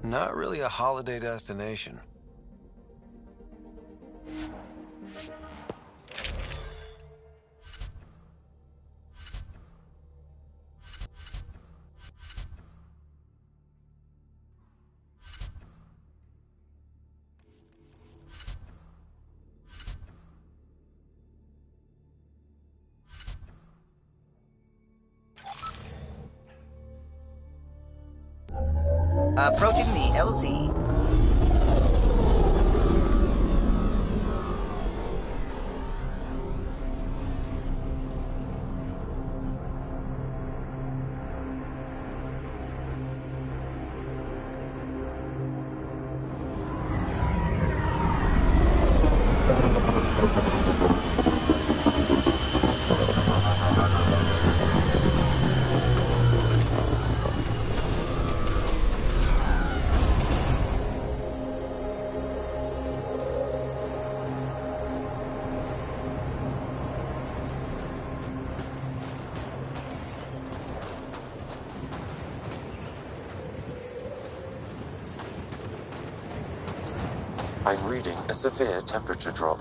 Not really a holiday destination. Approaching the LZ. I'm reading a severe temperature drop.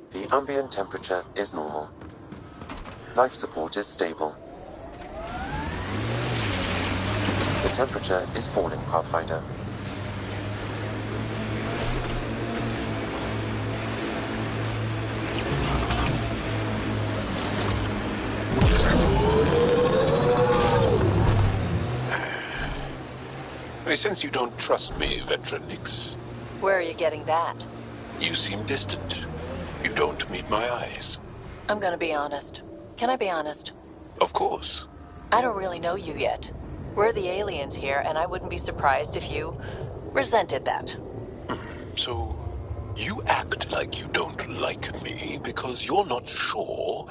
The ambient temperature is normal. Life support is stable. The temperature is falling, Pathfinder. I sense you don't trust me, Veteran Nix. Where are you getting that? You seem distant. You don't meet my eyes. I'm gonna be honest. Can I be honest? Of course. I don't really know you yet. We're the aliens here, and I wouldn't be surprised if you resented that. So, you act like you don't like me because you're not sure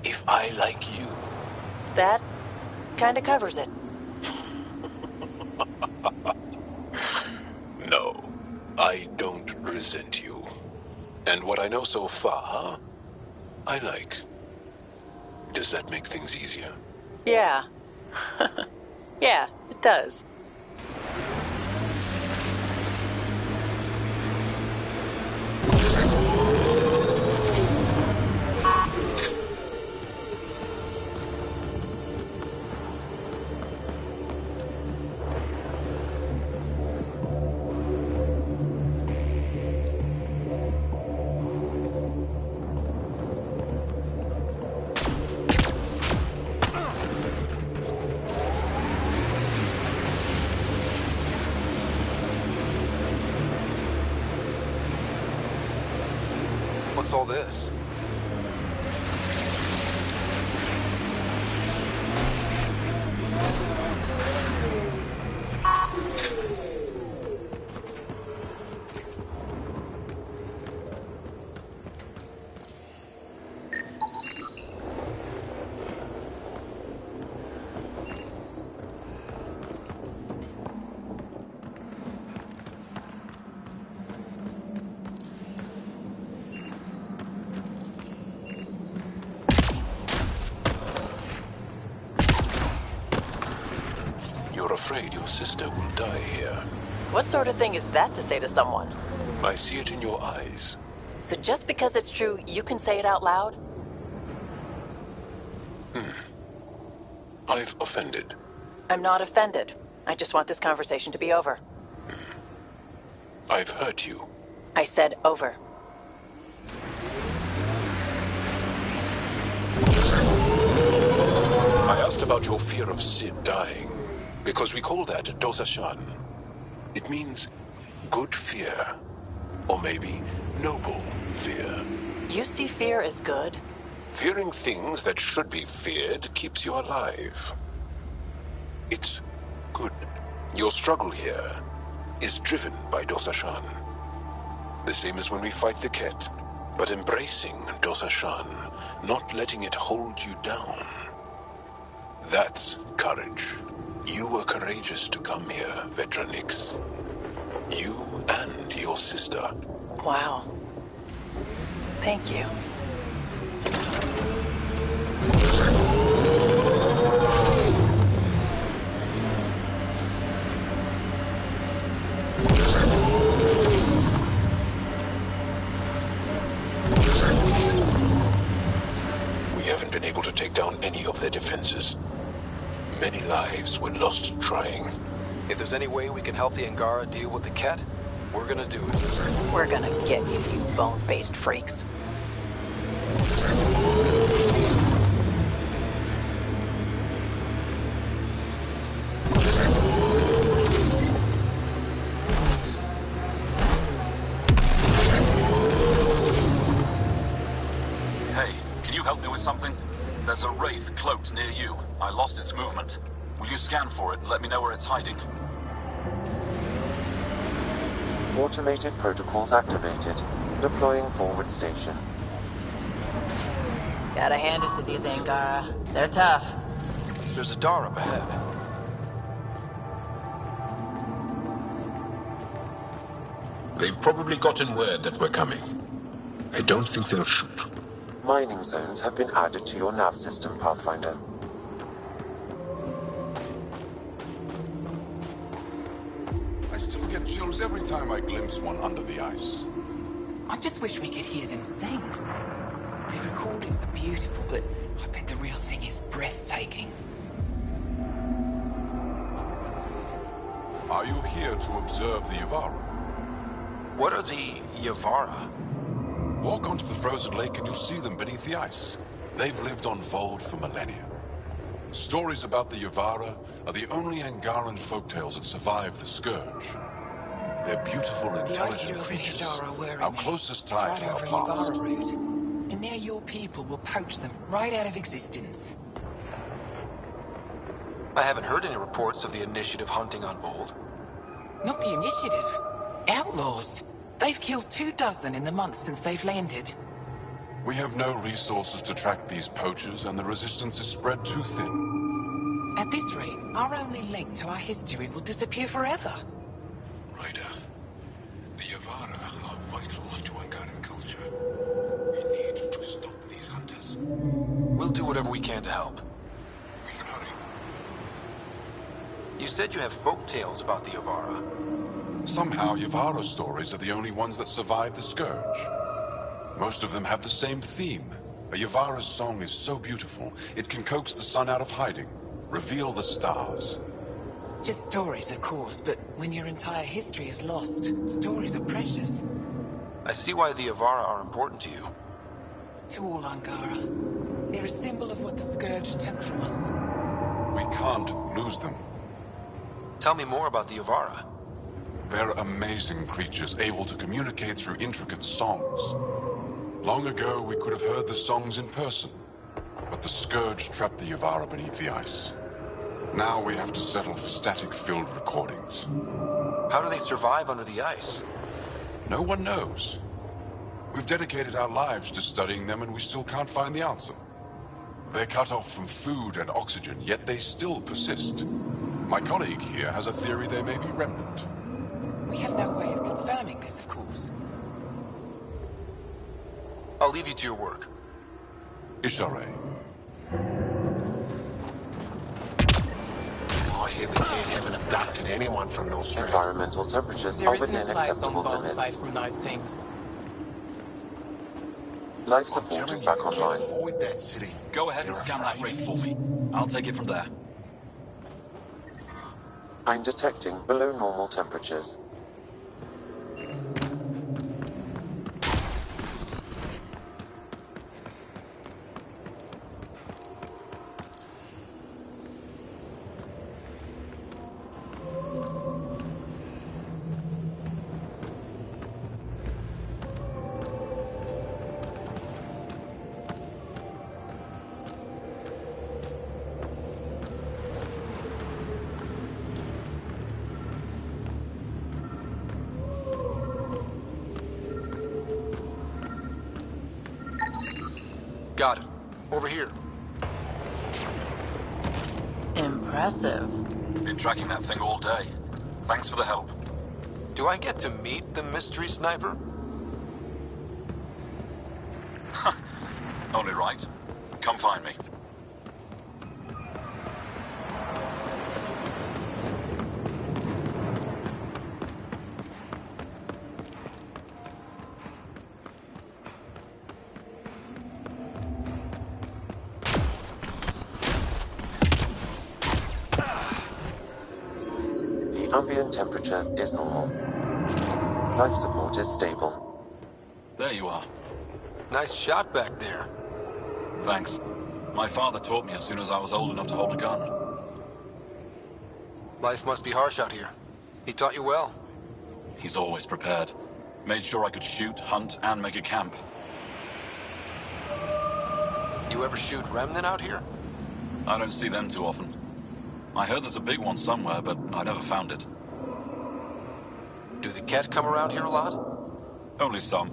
if I like you. That kinda covers it. No, I don't resent you. And what I know so far, I like. Does that make things easier? Yeah. Yeah, it does. What's all this? You're afraid your sister will die here. What sort of thing is that to say to someone? I see it in your eyes. So just because it's true, you can say it out loud? I've offended. I'm not offended. I just want this conversation to be over. I've hurt you. I said over. I asked about your fear of Sid dying, because we call that Dosashan. It means good fear, or maybe noble fear. You see fear as good? Fearing things that should be feared keeps you alive. It's good. Your struggle here is driven by Dosashan. The same as when we fight the Ket. but embracing Dothan, not letting it hold you down. That's courage. You were courageous to come here, Vetranix. You and your sister. Wow. Thank you. We haven't been able to take down any of their defenses. Many lives were lost trying. If there's any way we can help the Angara deal with the Ket, we're gonna do it. We're gonna get you, you bone-faced freaks. Hey, can you help me with something? There's a wraith cloaked near you. I lost its movement. Will you scan for it and let me know where it's hiding? Automated protocols activated. Deploying forward station. Gotta hand it to these Angara. They're tough. There's a door up ahead. They've probably gotten word that we're coming. I don't think they'll shoot. Mining zones have been added to your nav system, Pathfinder. I still get chills every time I glimpse one under the ice. I just wish we could hear them sing. The recordings are beautiful, but I bet the real thing is breathtaking. Are you here to observe the Yavara? What are the Yavara? Walk onto the frozen lake and you'll see them beneath the ice. They've lived on Vold for millennia. Stories about the Yavara are the only Angaran folktales that survive the Scourge. They're beautiful, intelligent creatures, our closest tie to our past. Route. And now your people will poach them right out of existence. I haven't heard any reports of the Initiative hunting on Vold. Not the Initiative. Outlaws. They've killed 24 in the months since they've landed. We have no resources to track these poachers, and the resistance is spread too thin. At this rate, our only link to our history will disappear forever. Ryder, the Yavara are vital to Angaran culture. We need to stop these hunters. We'll do whatever we can to help. We can hurry. You said you have folk tales about the Yavara. Somehow, Yavara stories are the only ones that survive the Scourge. Most of them have the same theme. A Yavara's song is so beautiful, it can coax the sun out of hiding, reveal the stars. Just stories, of course, but when your entire history is lost, stories are precious. I see why the Yavara are important to you. To all Angara, they're a symbol of what the Scourge took from us. We can't lose them. Tell me more about the Yavara. They're amazing creatures, able to communicate through intricate songs. Long ago, we could have heard the songs in person, but the Scourge trapped the Yavara beneath the ice. Now we have to settle for static-filled recordings. How do they survive under the ice? No one knows. We've dedicated our lives to studying them, and we still can't find the answer. They're cut off from food and oxygen, yet they still persist. My colleague here has a theory they may be remnant. We have no way of confirming this, of course. I'll leave you to your work. Ishare. I hear the kid haven't abducted anyone from those streets. Environmental temperatures There are isn't within a place on acceptable Vault safe limits. from those things. Life support is back online. Avoid that city. Go ahead and You're scan that afraid. wraith for me. I'll take it from there. I'm detecting below normal temperatures. Got it. Over here. Impressive. Been tracking that thing all day. Thanks for the help. Do I get to meet the mystery sniper? Only right. Come find me. The ambient temperature is normal. Life support is stable. There you are. Nice shot back there. Thanks. My father taught me as soon as I was old enough to hold a gun. Life must be harsh out here. He taught you well. He's always prepared. Made sure I could shoot, hunt, and make a camp. You ever shoot Remnant out here? I don't see them too often. I heard there's a big one somewhere, but I never found it. Do the Ket come around here a lot? Only some.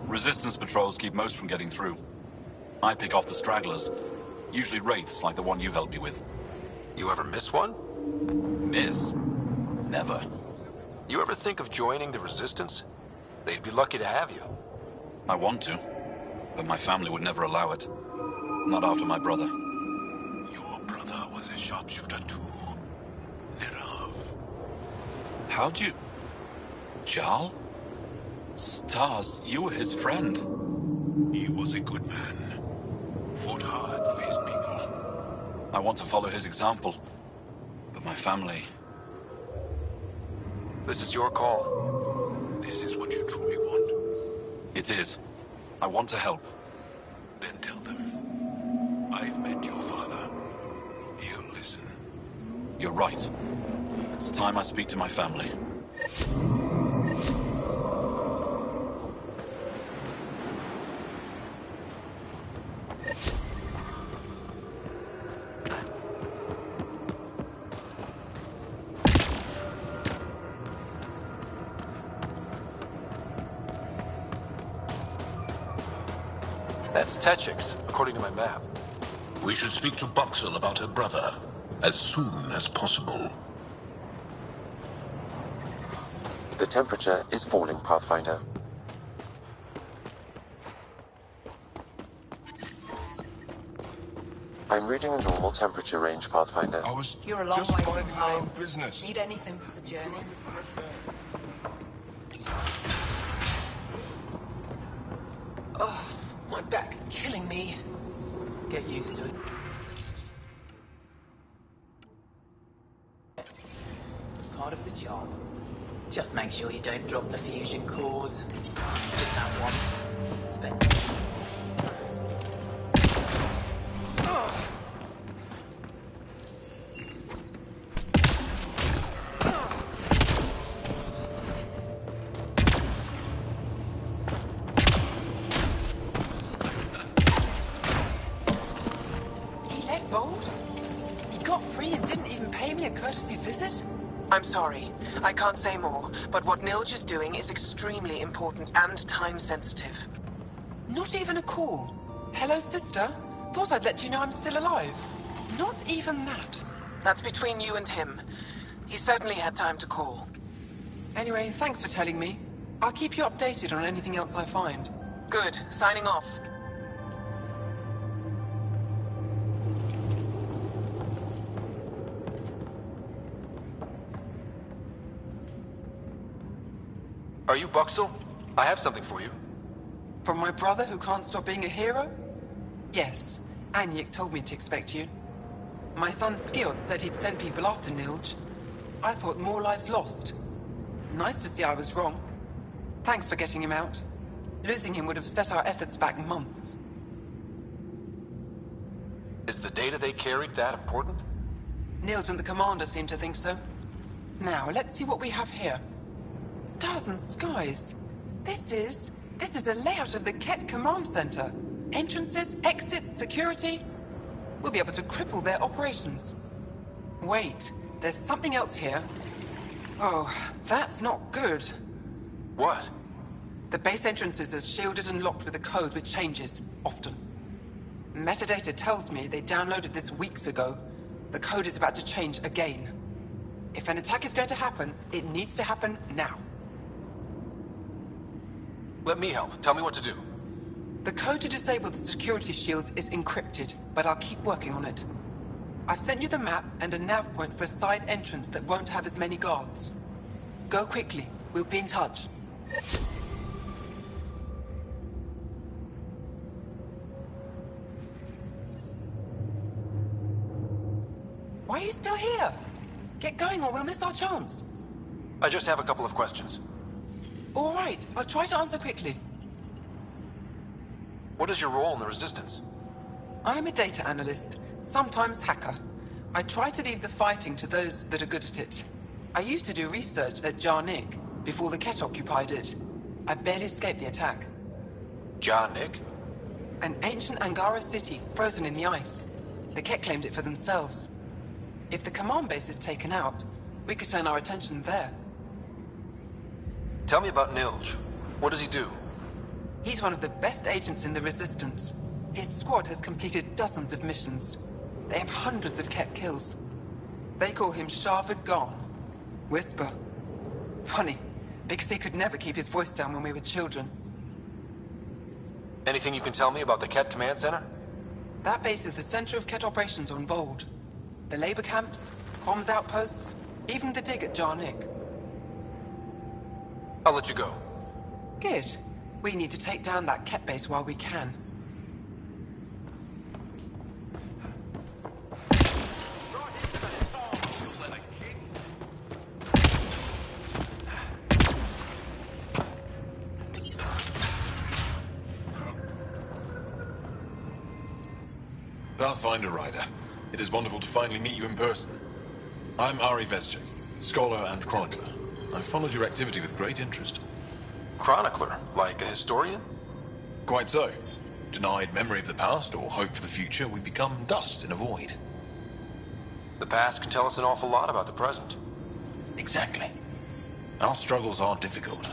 Resistance patrols keep most from getting through. I pick off the stragglers. Usually wraiths like the one you helped me with. You ever miss one? Miss? Never. You ever think of joining the Resistance? They'd be lucky to have you. I want to, but my family would never allow it. Not after my brother. Your brother was a sharpshooter too. Nirav. How'd you... Jarl? Stars, you were his friend. He was a good man. Fought hard for his people. I want to follow his example, but my family... This is your call. This is what you truly want? It is. I want to help. Then tell them. I've met your father. He'll listen. You're right. It's time I speak to my family. That's Techix, according to my map. We should speak to Boxel about her brother as soon as possible. The temperature is falling, Pathfinder. I'm reading a normal temperature range, Pathfinder. I was You're a long just way from minding my own home. business. Need anything for the journey? Oh, my back's killing me. Get used to it. Part of the job. Just make sure you don't drop the fusion cores. Just that once. Expensive. I'm sorry. I can't say more, but what Nilj is doing is extremely important and time-sensitive. Not even a call. Hello, sister. Thought I'd let you know I'm still alive. Not even that. That's between you and him. He certainly had time to call. Anyway, thanks for telling me. I'll keep you updated on anything else I find. Good. Signing off. Are you Buxel? I have something for you. From my brother who can't stop being a hero? Yes. Anyik told me to expect you. My son Skjord said he'd send people after Nilj. I thought more lives lost. Nice to see I was wrong. Thanks for getting him out. Losing him would have set our efforts back months. Is the data they carried that important? Nilj and the commander seem to think so. Now, let's see what we have here. Stars and skies. This is a layout of the Ket Command Center. Entrances, exits, security. We'll be able to cripple their operations. Wait, there's something else here. Oh, that's not good. What? The base entrances are shielded and locked with a code which changes, often. Metadata tells me they downloaded this weeks ago. The code is about to change again. If an attack is going to happen, it needs to happen now. Let me help. Tell me what to do. The code to disable the security shields is encrypted, but I'll keep working on it. I've sent you the map and a nav point for a side entrance that won't have as many guards. Go quickly. We'll be in touch. Why are you still here? Get going or we'll miss our chance. I just have a couple of questions. All right, I'll try to answer quickly. What is your role in the Resistance? I'm a data analyst, sometimes hacker. I try to leave the fighting to those that are good at it. I used to do research at Jarnik before the Ket occupied it. I barely escaped the attack. Jarnik? An ancient Angara city, frozen in the ice. The Ket claimed it for themselves. If the command base is taken out, we could turn our attention there. Tell me about Nilj. What does he do? He's one of the best agents in the Resistance. His squad has completed dozens of missions. They have hundreds of Ket kills. They call him Sharvard Gone. Whisper. Funny, because he could never keep his voice down when we were children. Anything you can tell me about the Ket Command Center? That base is the center of Ket operations on Vold. The labor camps, comms outposts, even the dig at Jarnik. I'll let you go. Good. We need to take down that Ket base while we can. Pathfinder Rider, it is wonderful to finally meet you in person. I'm Ari Vezchik, scholar and chronicler. I've followed your activity with great interest. Chronicler? Like a historian? Quite so. Denied memory of the past or hope for the future, we become dust in a void. The past can tell us an awful lot about the present. Exactly. Our struggles are difficult.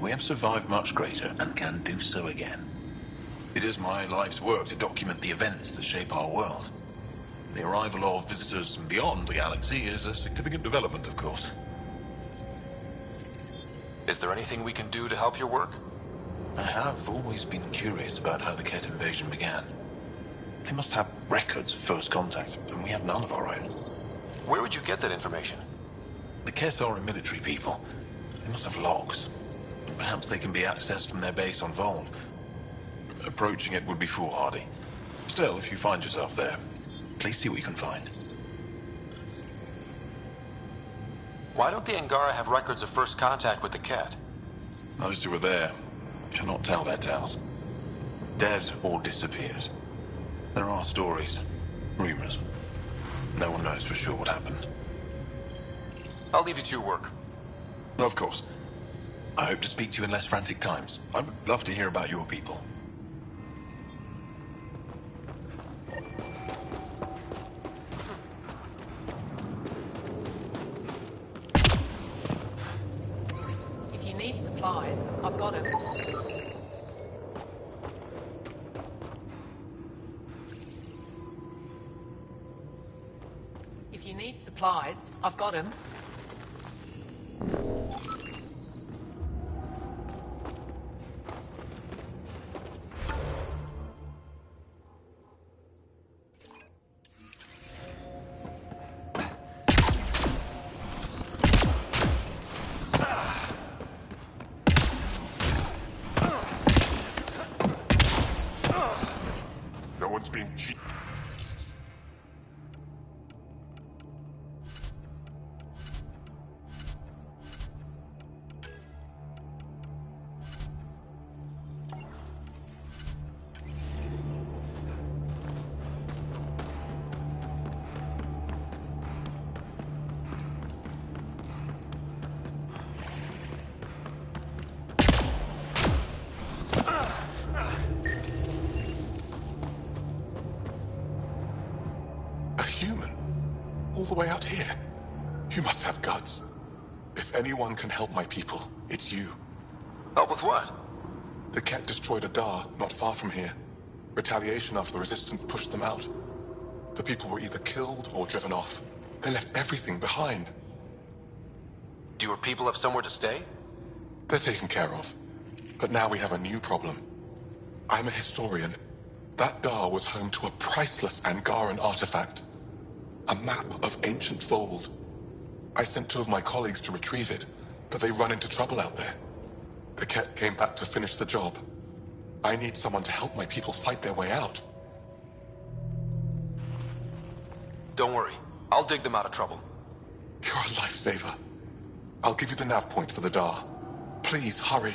We have survived much greater and can do so again. It is my life's work to document the events that shape our world. The arrival of visitors from beyond the galaxy is a significant development, of course. Is there anything we can do to help your work? I have always been curious about how the Ket invasion began. They must have records of first contact, and we have none of our own. Where would you get that information? The Ket are a military people. They must have logs. Perhaps they can be accessed from their base on Vold. Approaching it would be foolhardy. Still, if you find yourself there, please see what you can find. Why don't the Angara have records of first contact with the Ket? Those who were there cannot tell their tales. Dead or disappeared. There are stories, rumors. No one knows for sure what happened. I'll leave you to your work. Of course. I hope to speak to you in less frantic times. I would love to hear about your people. If you need supplies, I've got them. If you need supplies, I've got them. No one's being cheated. A human? All the way out here? You must have guts. If anyone can help my people, it's you. Help with what? The Ket destroyed a Dar not far from here. Retaliation after the Resistance pushed them out. The people were either killed or driven off. They left everything behind. Do your people have somewhere to stay? They're taken care of. But now we have a new problem. I'm a historian. That Dar was home to a priceless Angaran artifact. A map of ancient Fold. I sent 2 of my colleagues to retrieve it, but they run into trouble out there. The Ket came back to finish the job. I need someone to help my people fight their way out. Don't worry. I'll dig them out of trouble. You're a lifesaver. I'll give you the nav point for the Dar. Please, hurry.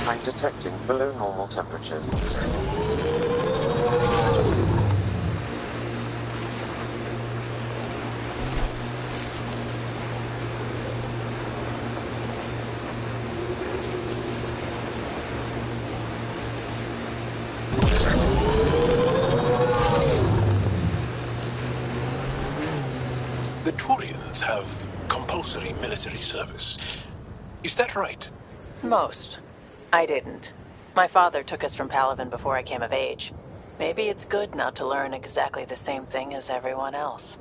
I'm detecting below normal temperatures. The Turians have compulsory military service. Is that right? Most. I didn't. My father took us from Palaven before I came of age. Maybe it's good not to learn exactly the same thing as everyone else.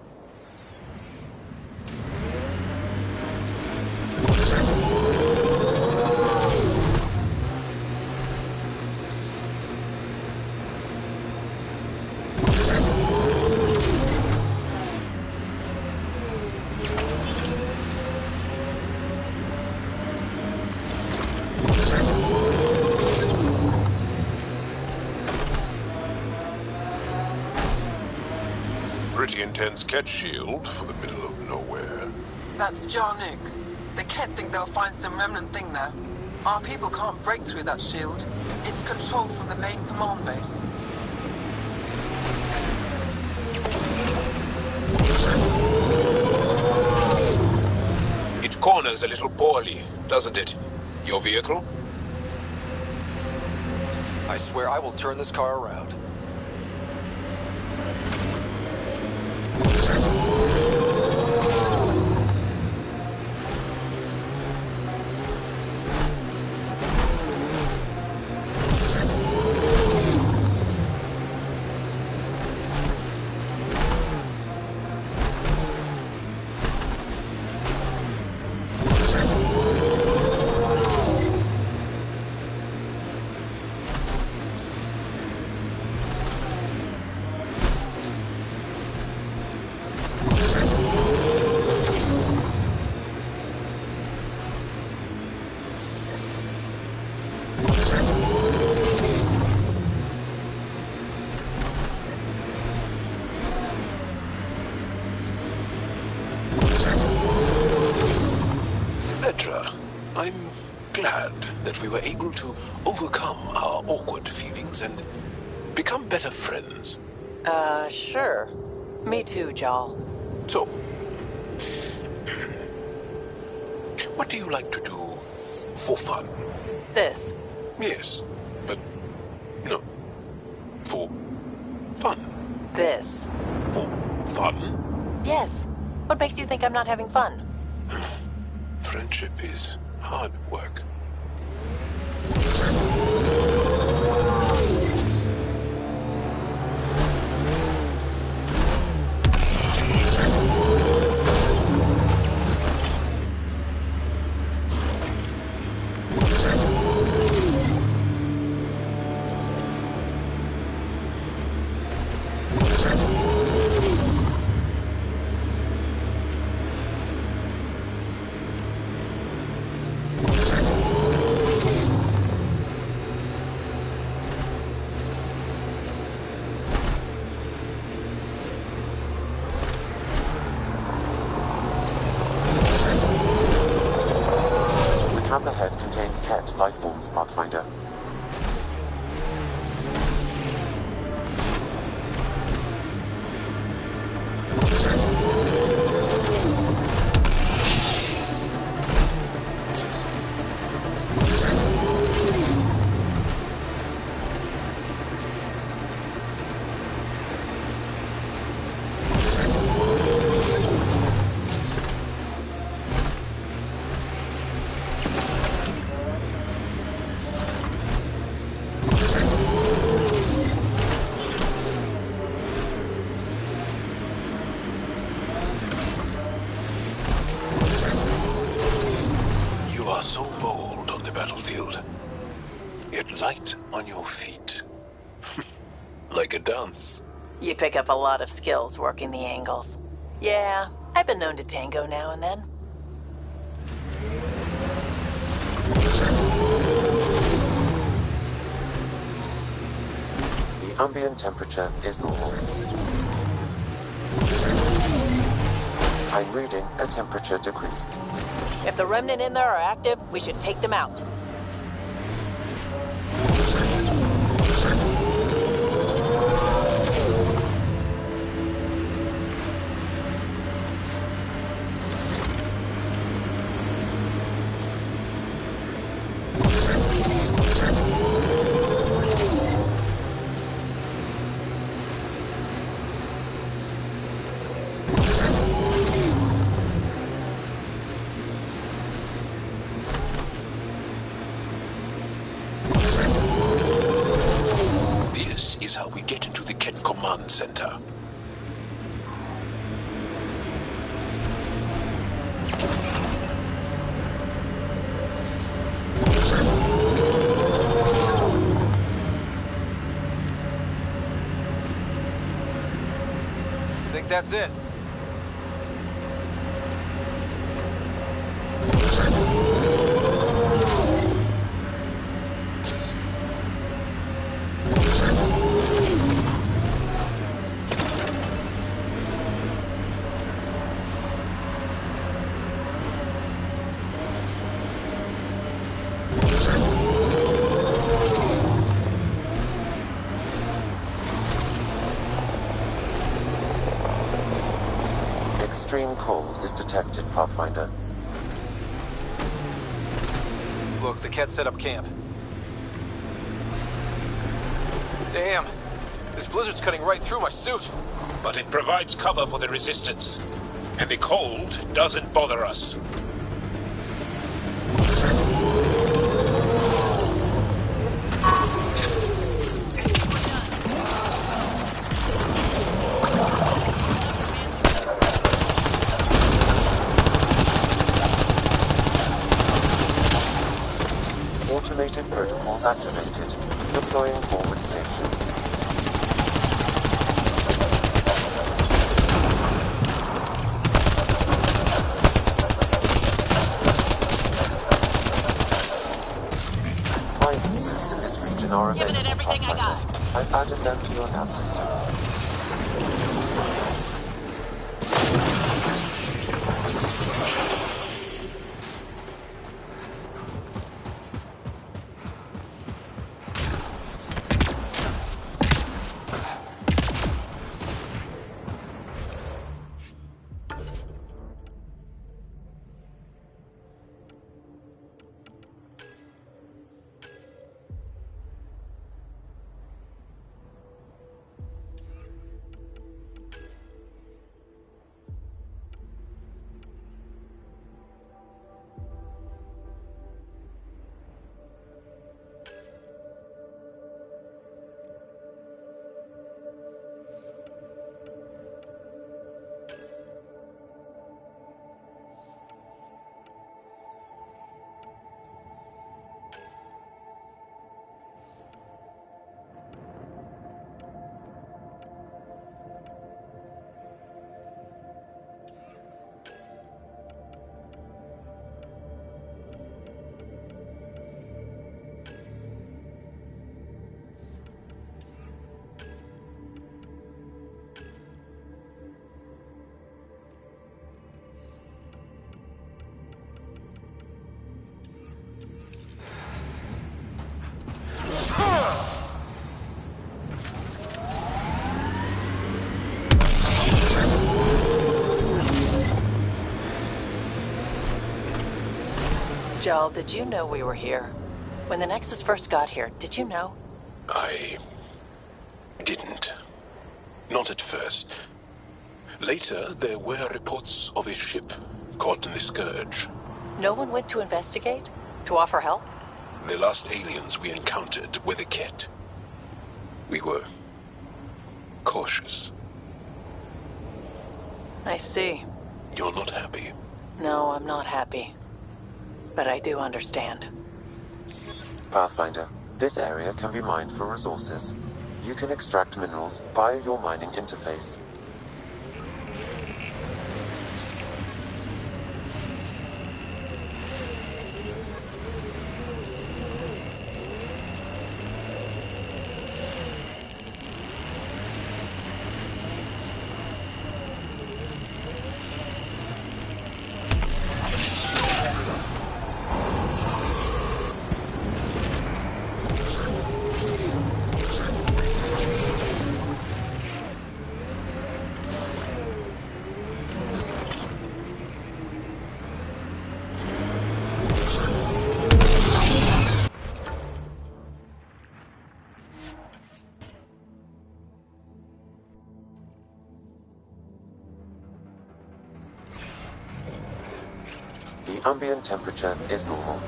Pretty intense Ket shield for the middle of nowhere. That's Jarnuk. The Ket think they'll find some remnant thing there. Our people can't break through that shield. It's controlled from the main command base. It corners a little poorly, doesn't it? Your vehicle? I swear I will turn this car around. I'm glad that we were able to overcome our awkward feelings and become better friends. Sure. Me too, Jal. So, what do you like to do for fun? This. Yes, but no. For fun. This. For fun? Yes. What makes you think I'm not having fun? Friendship is hard work. The camp ahead contains Ket life forms, Pathfinder. You are so bold on the battlefield, yet light on your feet. Like a dance. You pick up a lot of skills working the angles. Yeah, I've been known to tango now and then. The ambient temperature is normal. I'm reading a temperature decrease. If the remnant in there are active, we should take them out. This is how we get into the Ket Command Center. Think that's it? Extreme cold is detected, Pathfinder. Look, the Ket set up camp. Damn. This blizzard's cutting right through my suit. But it provides cover for the resistance. And the cold doesn't bother us. Automated protocols activated. Deploying forward station. Mining zones in this region are Giving it available. everything I got. I've added them to your nav system. Joel, did you know we were here? When the Nexus first got here, did you know? I didn't. Not at first. Later, there were reports of a ship caught in the Scourge. No one went to investigate? To offer help? The last aliens we encountered were the Ket. We were cautious. I see. You're not happy. No, I'm not happy. But I do understand. Pathfinder, this area can be mined for resources. You can extract minerals via your mining interface. The ambient temperature is normal.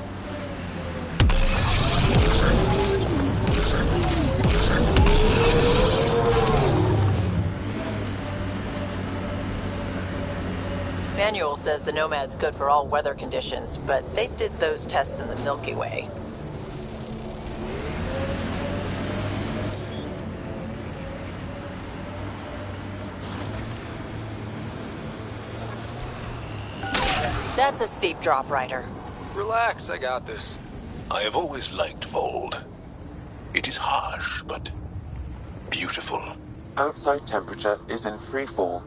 Manual says the Nomad's good for all weather conditions, but they did those tests in the Milky Way. That's a steep drop, Ryder. Relax, I got this. I have always liked Vold. It is harsh, but beautiful. Outside temperature is in free fall.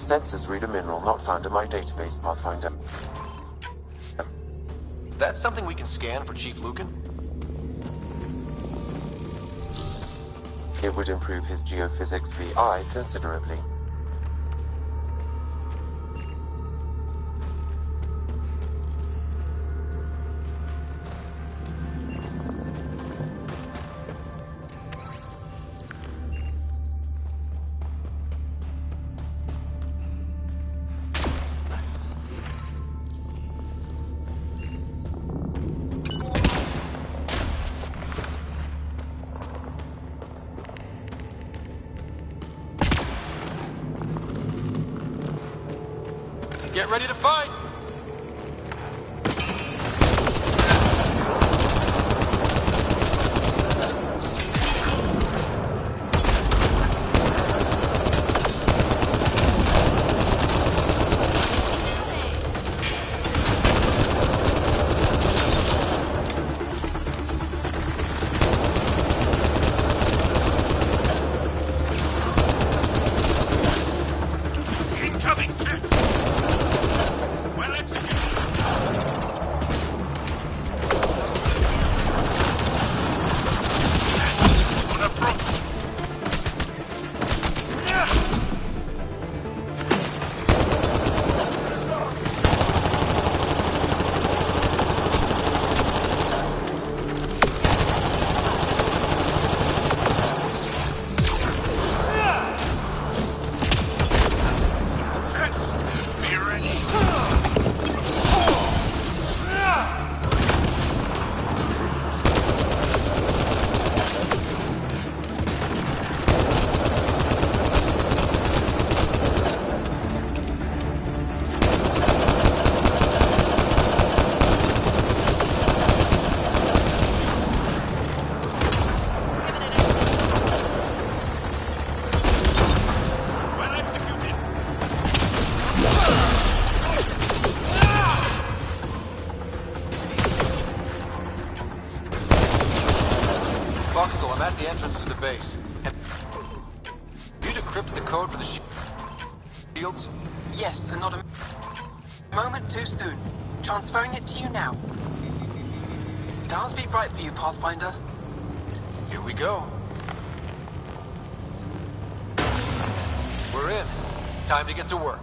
Sensors read a mineral not found in my database, Pathfinder. That's something we can scan for Chief Lucan? It would improve his geophysics VI considerably. Get ready to fight! Voxel, I'm at the entrance to the base. Have you decrypted the code for the shields? Yes, and not a moment too soon. Transferring it to you now. Stars be bright for you, Pathfinder. Here we go. We're in. Time to get to work.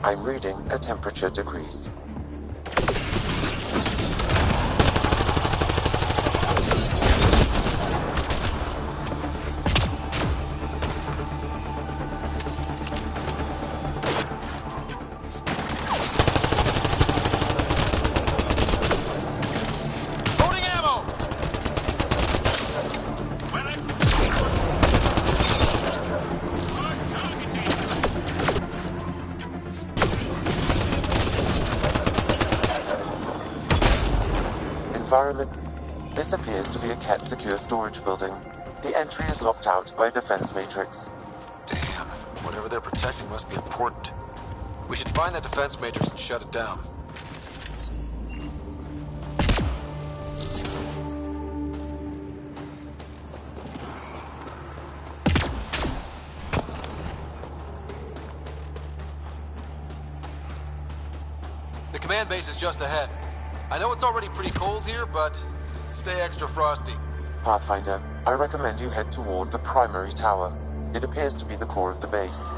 I'm reading a temperature decrease. Loading ammo! Environment. This appears to be a Ket secure storage building. The entry is locked out by a defense matrix. Damn, whatever they're protecting must be important. We should find that defense matrix and shut it down. The command base is just ahead. I know it's already pretty cold here, but stay extra frosty. Pathfinder, I recommend you head toward the primary tower. It appears to be the core of the base.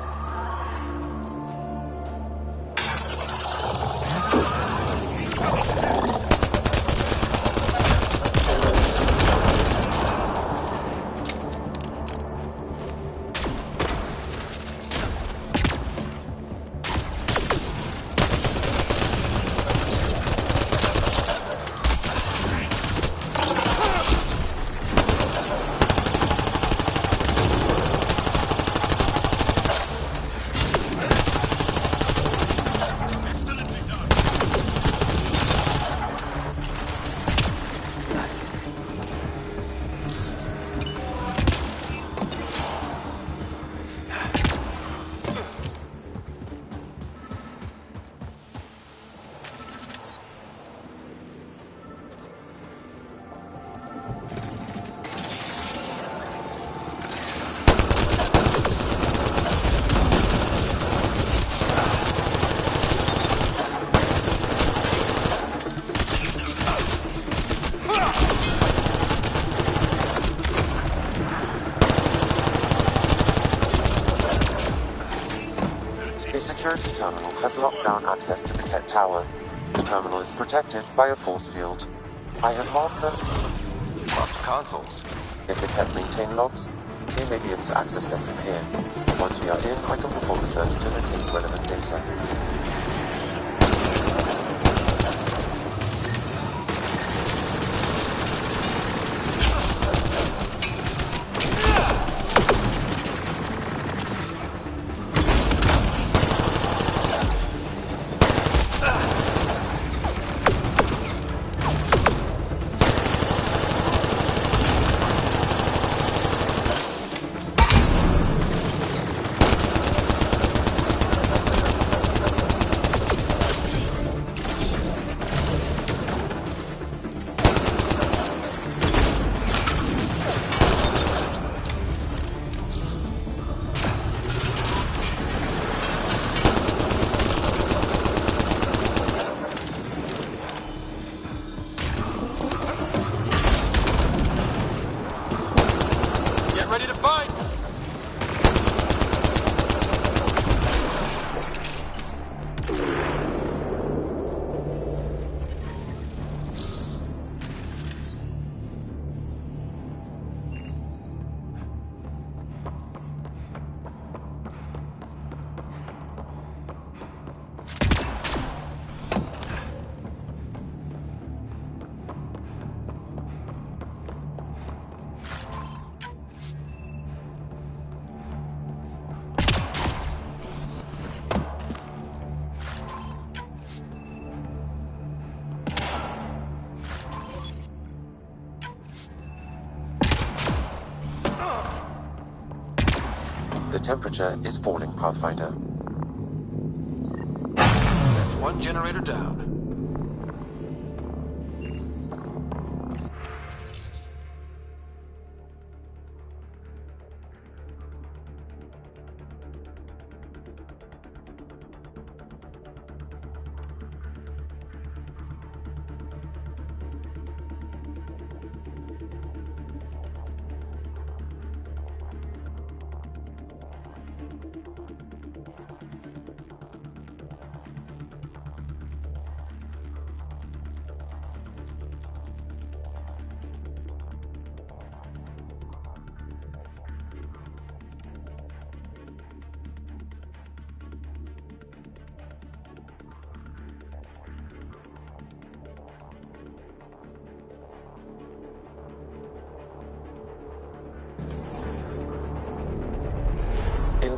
The security terminal has locked down access to the Ket Tower. The terminal is protected by a force field. I have marked them. Locked consoles. If the Ket maintain logs, we may be able to access them from here. Once we are in, I can perform a search to locate relevant data. Ready to fight! The temperature is falling, Pathfinder. That's one generator down.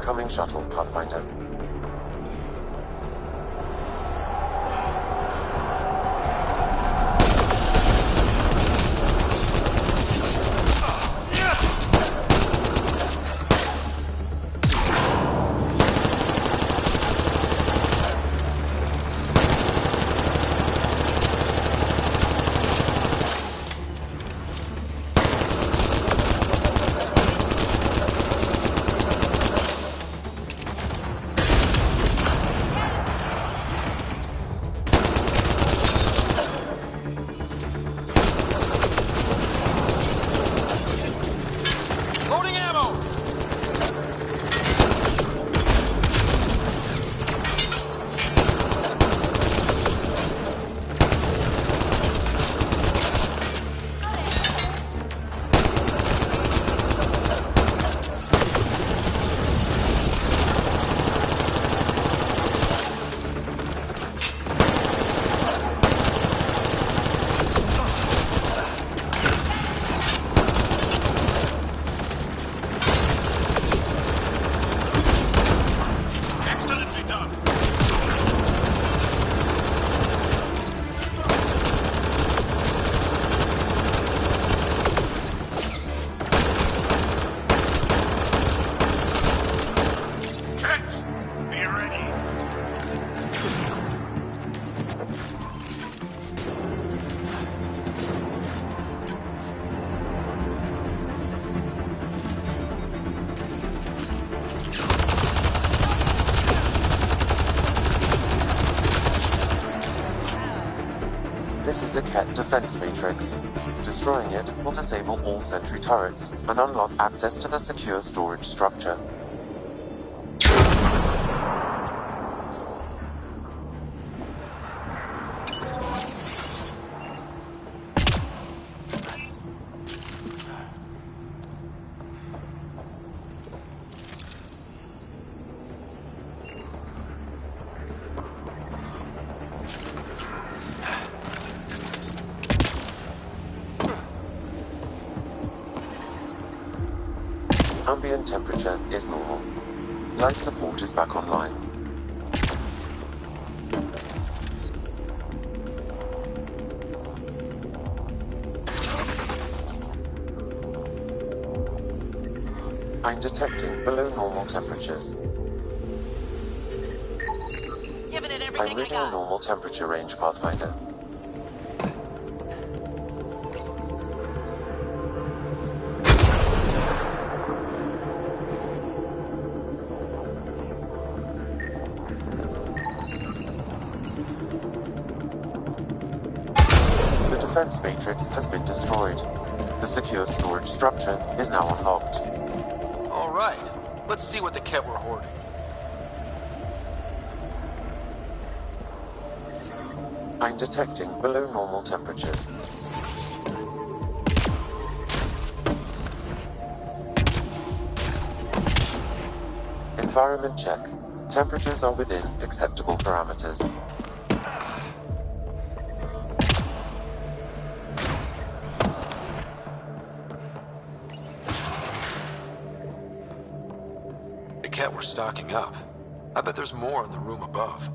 Incoming shuttle, Pathfinder. Loading ammo! Excellently done. Cat, be ready. This is a Ket defense matrix. Destroying it will disable all sentry turrets and unlock access to the secure storage structure. Ambient temperature is normal. Life support is back online. I'm detecting below normal temperatures. Giving it I'm everything I reading a got. normal temperature range, Pathfinder. The defense matrix has been destroyed. The secure storage structure is now unlocked. All right, let's see what the Ket were hoarding. I'm detecting below normal temperatures. Environment check. Temperatures are within acceptable parameters. The Ket were stocking up. I bet there's more in the room above.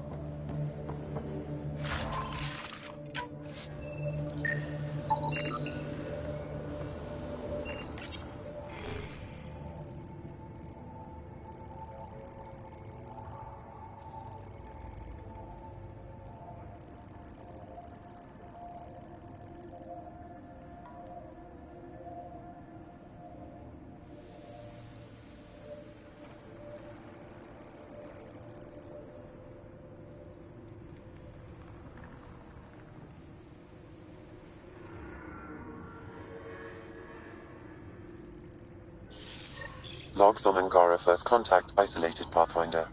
Logs on Angara First Contact isolated, Pathfinder.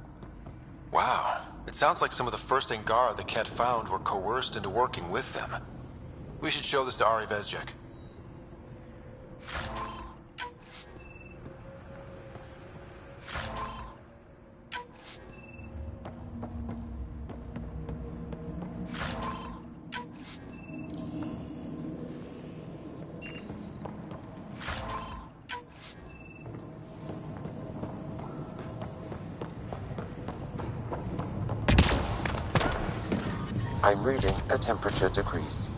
Wow, it sounds like some of the first Angara the Ket found were coerced into working with them. We should show this to Ari Vezjek. I'm reading a temperature decrease.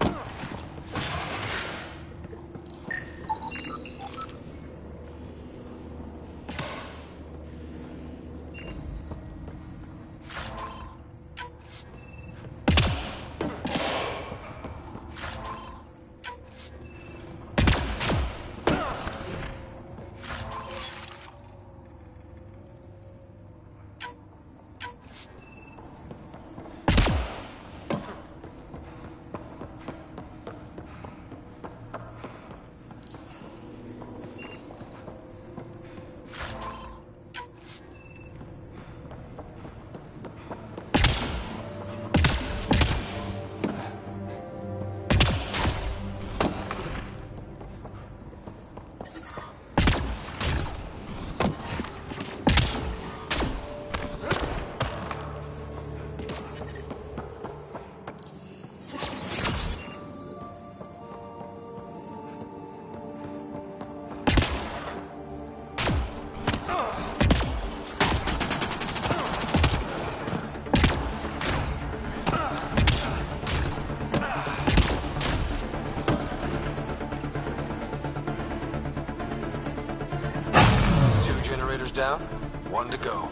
Down, one to go.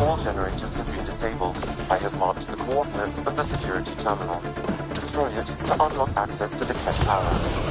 All generators have been disabled. I have marked the coordinates of the security terminal. Destroy it to unlock access to the Ket power.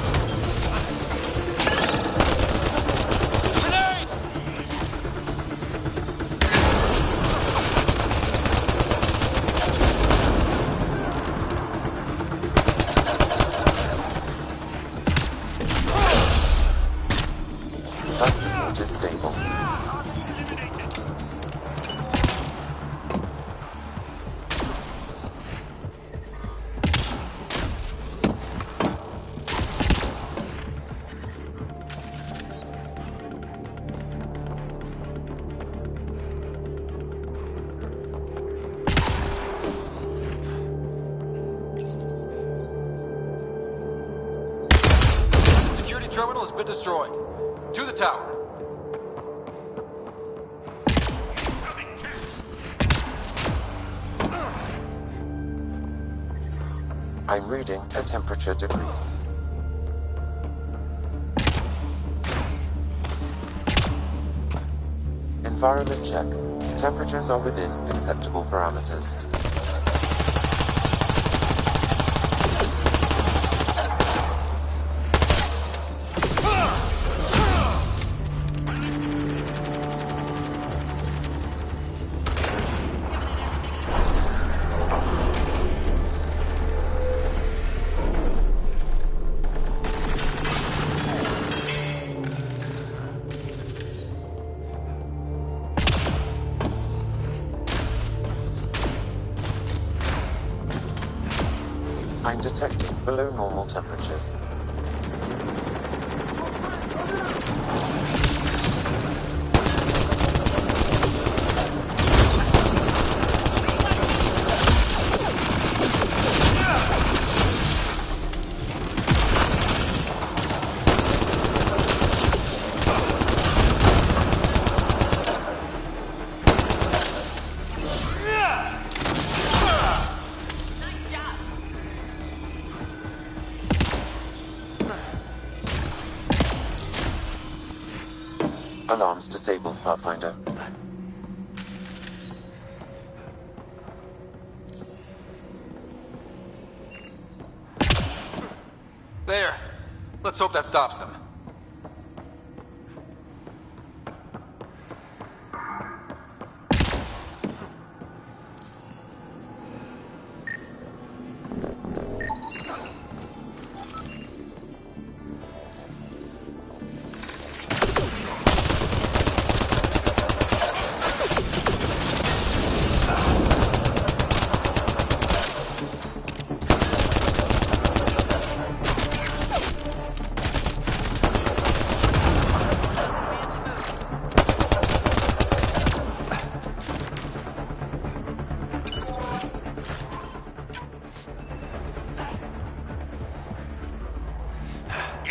Terminal has been destroyed. To the tower. I'm reading a temperature decrease. Environment check. Temperatures are within acceptable parameters. I'm detecting below normal temperatures. Alarms disabled, Pathfinder. There. Let's hope that stops them.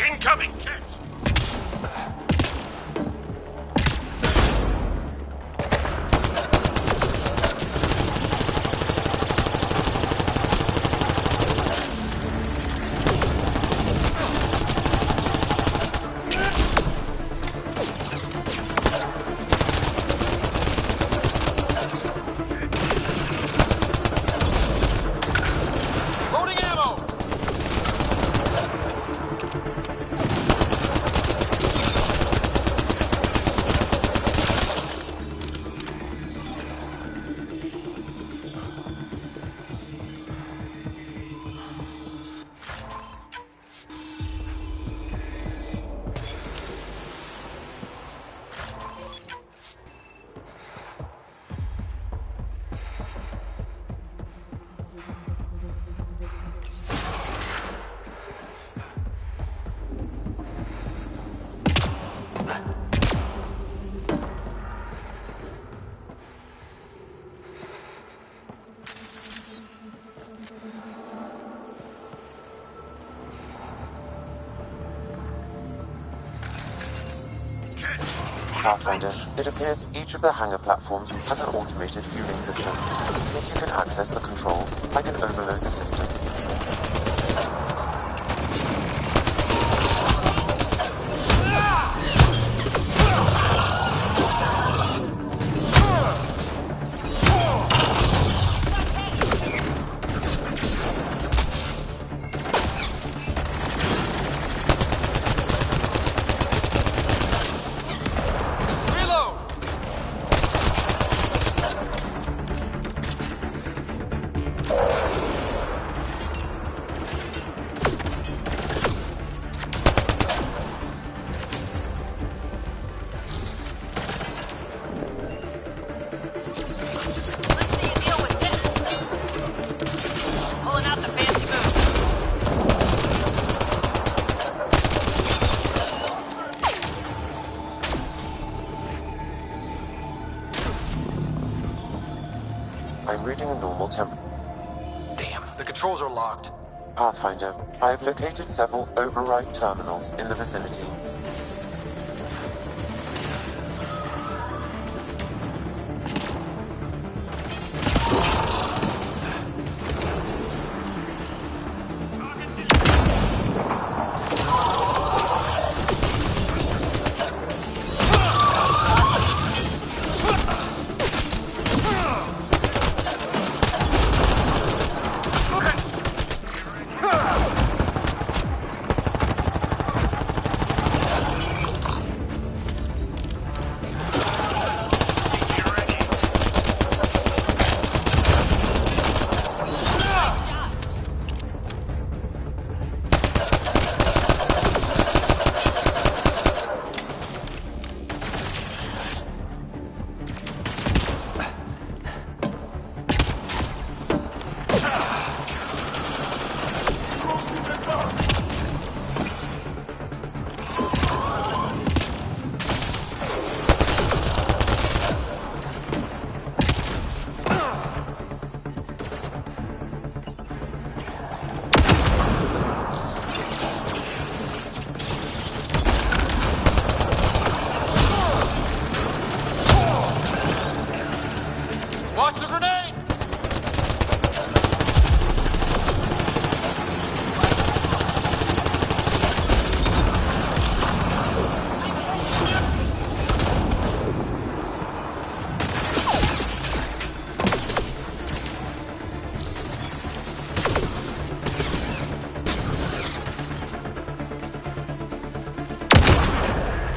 Incoming Ket! Pathfinder, it appears each of the hangar platforms has an automated fueling system. If you can access the controls, I can overload the system. I'm reading a normal temperature. Damn, the controls are locked. Pathfinder, I have located several override terminals in the vicinity. Watch the grenade!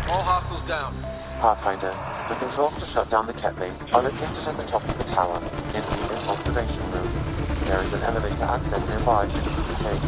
All hostiles down. Pathfinder, the controls to shut down the Ket base are located at the top of the tower, in the observation room. There is an elevator access nearby that you can take.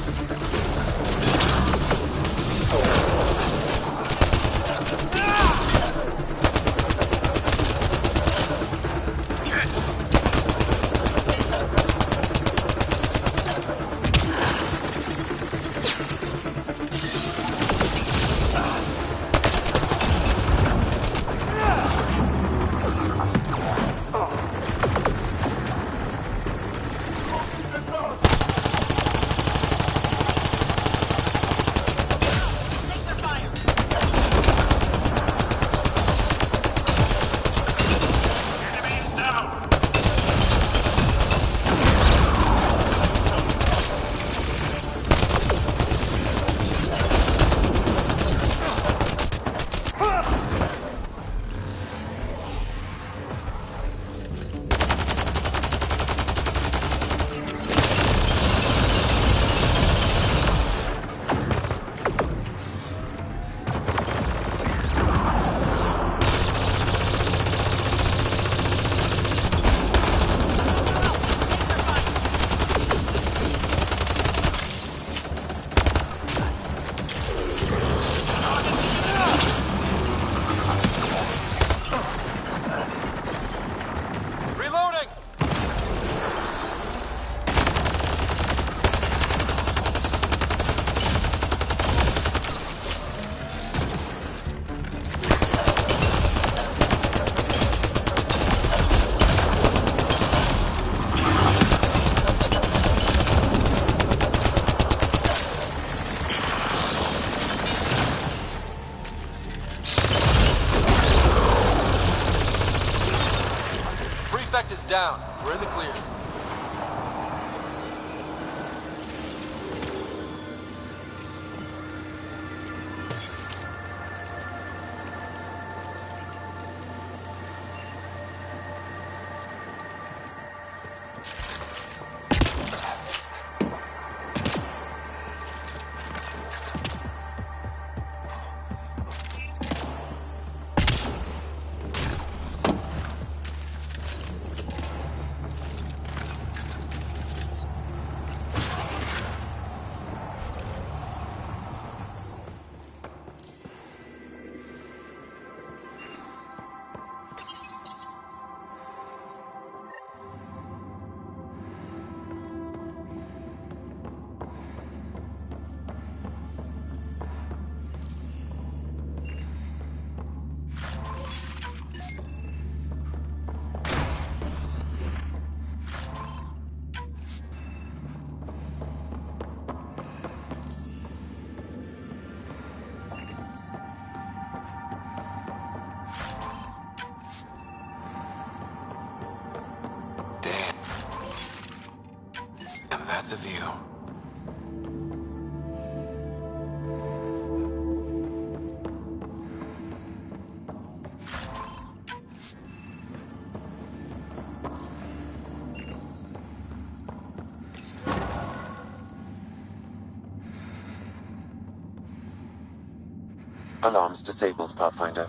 of view. Alarms disabled, Pathfinder.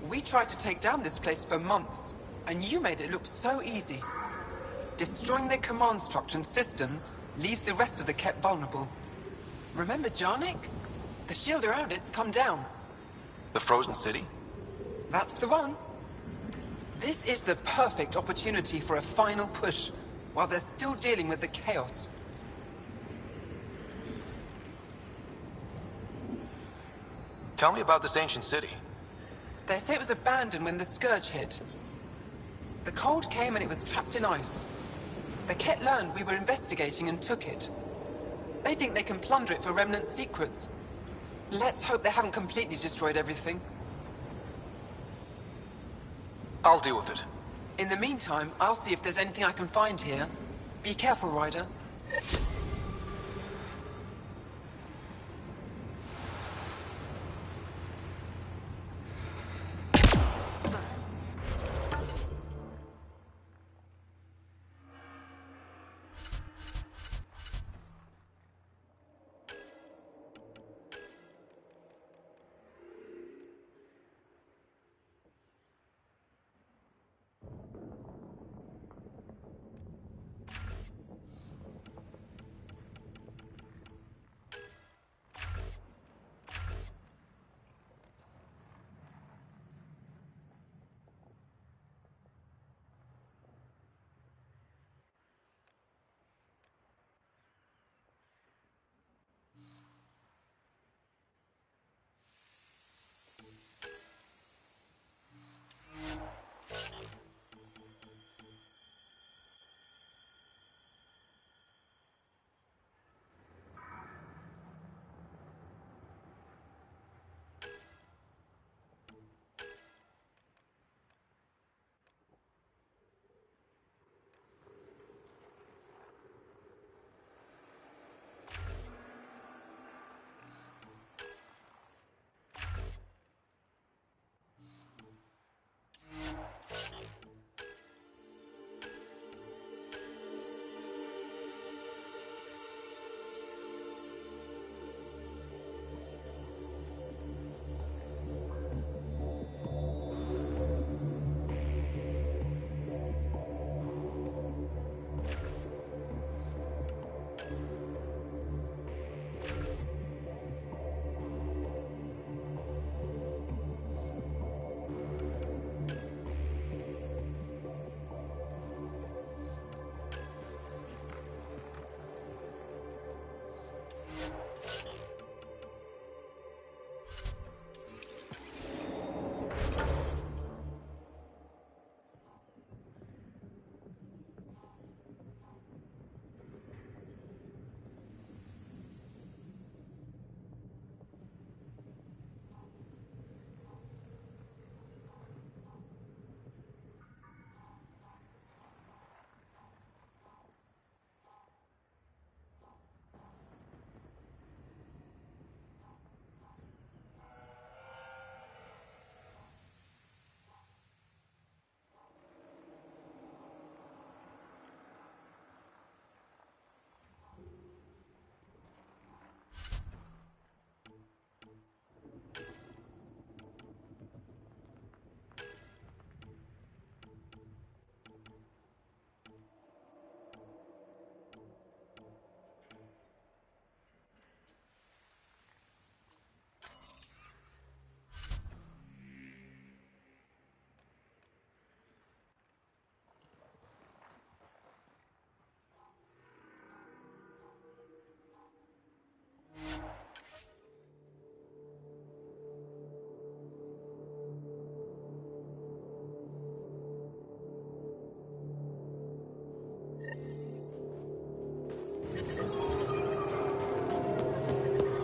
We tried to take down this place for months, and you made it look so easy. Destroying their command structure and systems leaves the rest of the Ket vulnerable. Remember Jarnik? The shield around it's come down. The frozen city? That's the one. This is the perfect opportunity for a final push, while they're still dealing with the chaos. Tell me about this ancient city. They say it was abandoned when the Scourge hit. The cold came and it was trapped in ice. The Ket learned we were investigating and took it. They think they can plunder it for remnant secrets. Let's hope they haven't completely destroyed everything. I'll deal with it. In the meantime, I'll see if there's anything I can find here. Be careful, Ryder.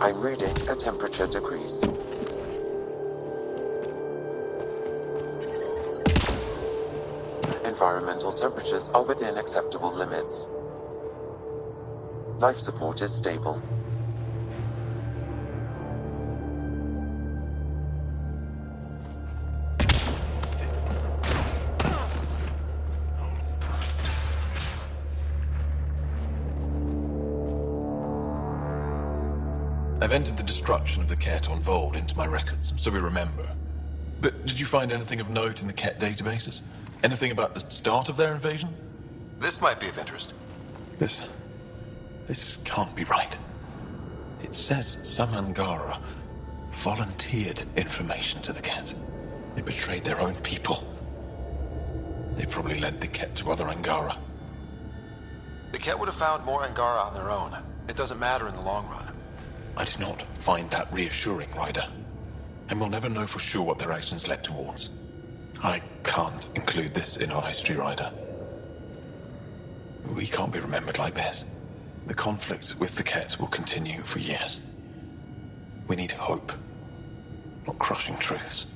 I'm reading a temperature decrease. Environmental temperatures are within acceptable limits. Life support is stable. I've entered the destruction of the Ket on Vold into my records, so we remember. But did you find anything of note in the Ket databases? Anything about the start of their invasion? This might be of interest. This can't be right. It says some Angara volunteered information to the Ket. They betrayed their own people. They probably led the Ket to other Angara. The Ket would have found more Angara on their own. It doesn't matter in the long run. I do not find that reassuring, Ryder. And we'll never know for sure what their actions led towards. I can't include this in our history, Ryder. We can't be remembered like this. The conflict with the Ket will continue for years. We need hope, not crushing truths.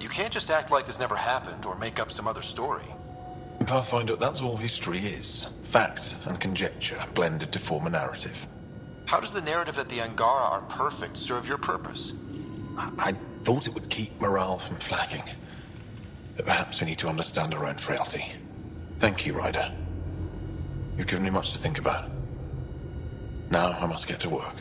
You can't just act like this never happened or make up some other story. Pathfinder, that's all history is. Fact and conjecture blended to form a narrative. How does the narrative that the Angara are perfect serve your purpose? I thought it would keep morale from flagging. But perhaps we need to understand our own frailty. Thank you, Ryder. You've given me much to think about. Now I must get to work.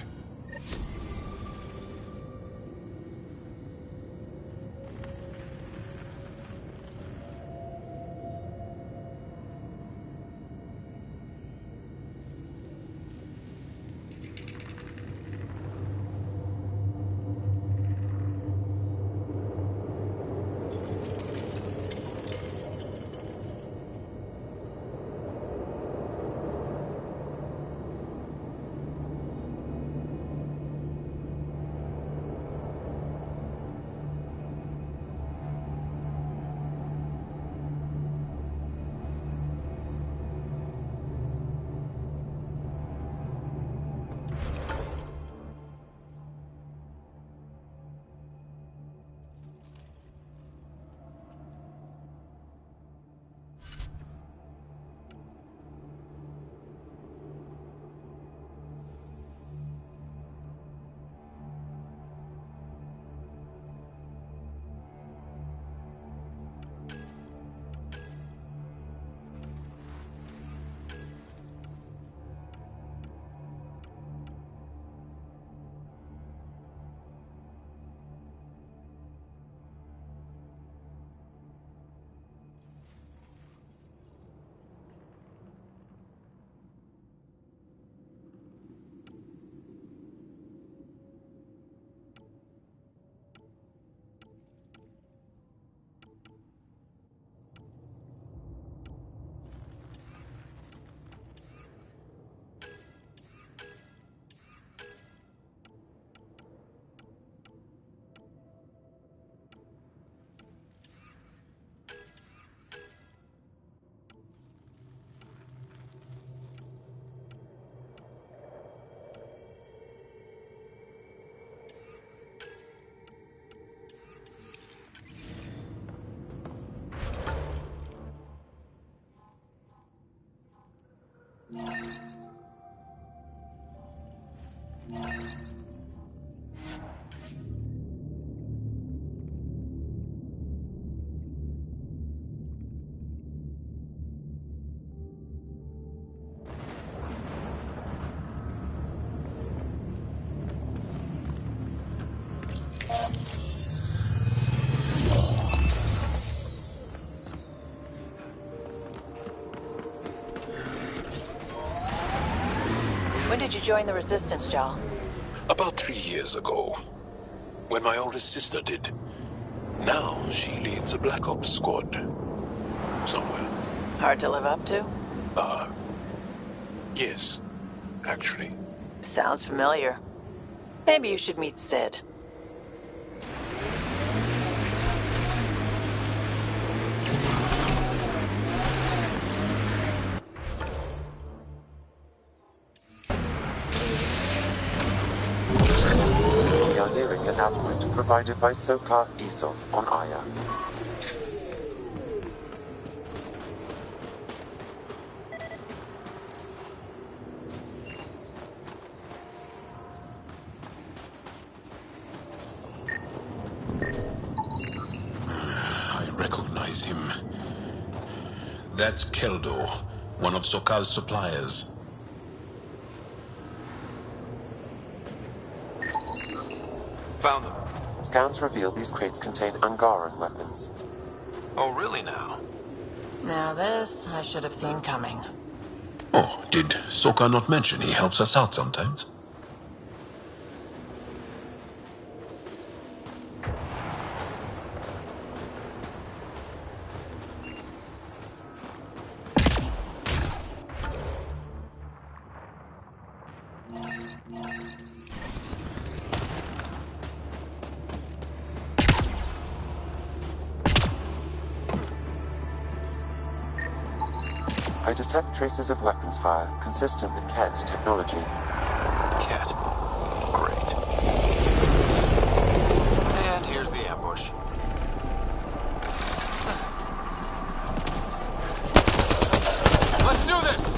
When did you join the Resistance, Jal? About 3 years ago, when my oldest sister did. Now she leads a Black Ops squad. Somewhere. Hard to live up to? Yes, actually. Sounds familiar. Maybe you should meet Sid. provided by Sokar Isov on Aya. I recognize him. That's Keldo, one of Sokar's suppliers. Found them. Scans reveal these crates contain Angaran weapons. Oh, really now? Now this, I should have seen coming. Oh, did Sokar not mention he helps us out sometimes? I detect traces of weapons fire consistent with Ked's technology. Cat. Great. And here's the ambush. Let's do this!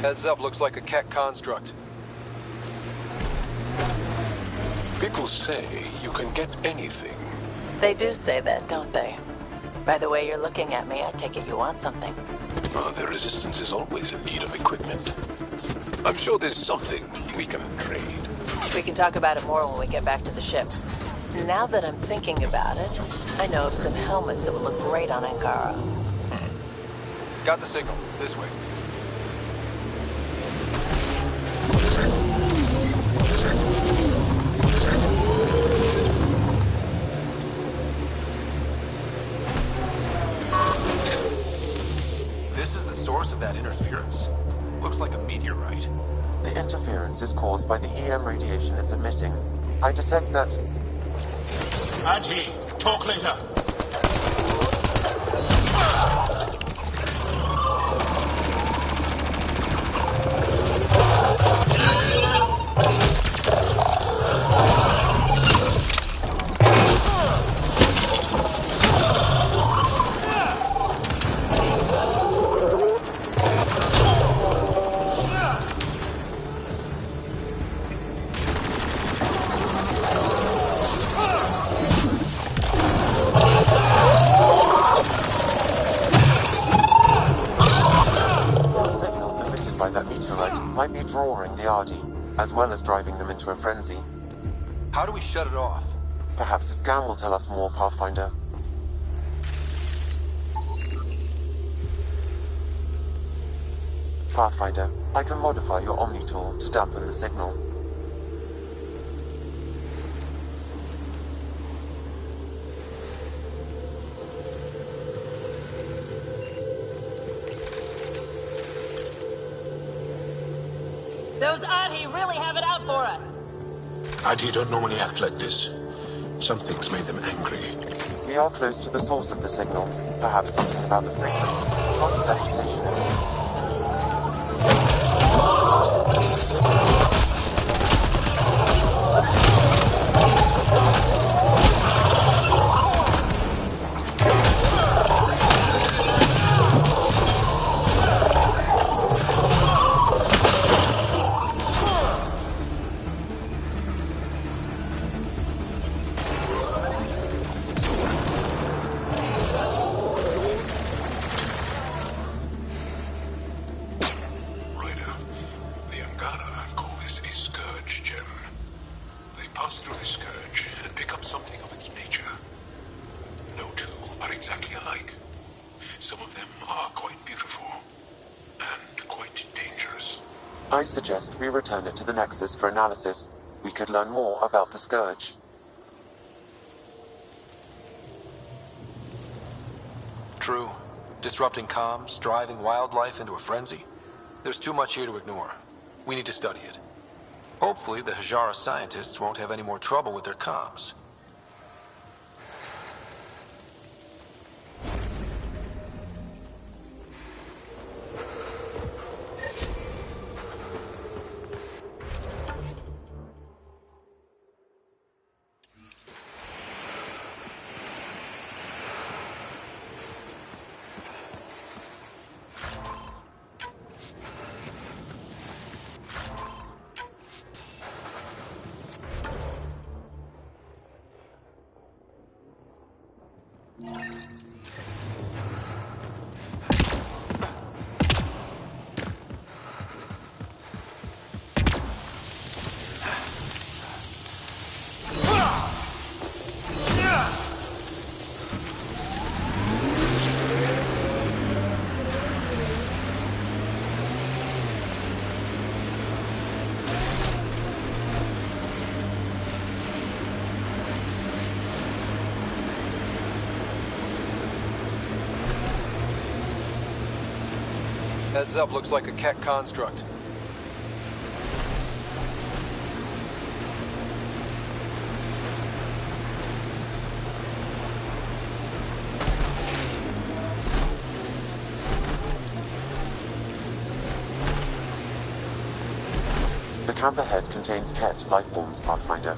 Heads up, looks like a Ket construct. People say you can get anything. They do say that, don't they? By the way you're looking at me, I take it you want something. The Resistance is always in need of equipment. I'm sure there's something we can trade. We can talk about it more when we get back to the ship. Now that I'm thinking about it, I know of some helmets that would look great on Angara. Got the signal. This way. This is the source of that interference. Looks like a meteorite. The interference is caused by the EM radiation it's emitting. I detect that... Adhi, talk later. might be drawing the Ardi, as well as driving them into a frenzy. How do we shut it off? Perhaps the scan will tell us more, Pathfinder. Pathfinder, I can modify your Omni tool to dampen the signal. Those Adi really have it out for us. Adi don't normally act like this. Something's made them angry. We are close to the source of the signal. Perhaps something about the frequency causes agitation in the beasts. I suggest we return it to the Nexus for analysis. We could learn more about the Scourge. True. Disrupting comms, driving wildlife into a frenzy. There's too much here to ignore. We need to study it. Hopefully the Hajara scientists won't have any more trouble with their comms. Heads up, looks like a Keck construct. The camp ahead contains Ket lifeforms, Pathfinder.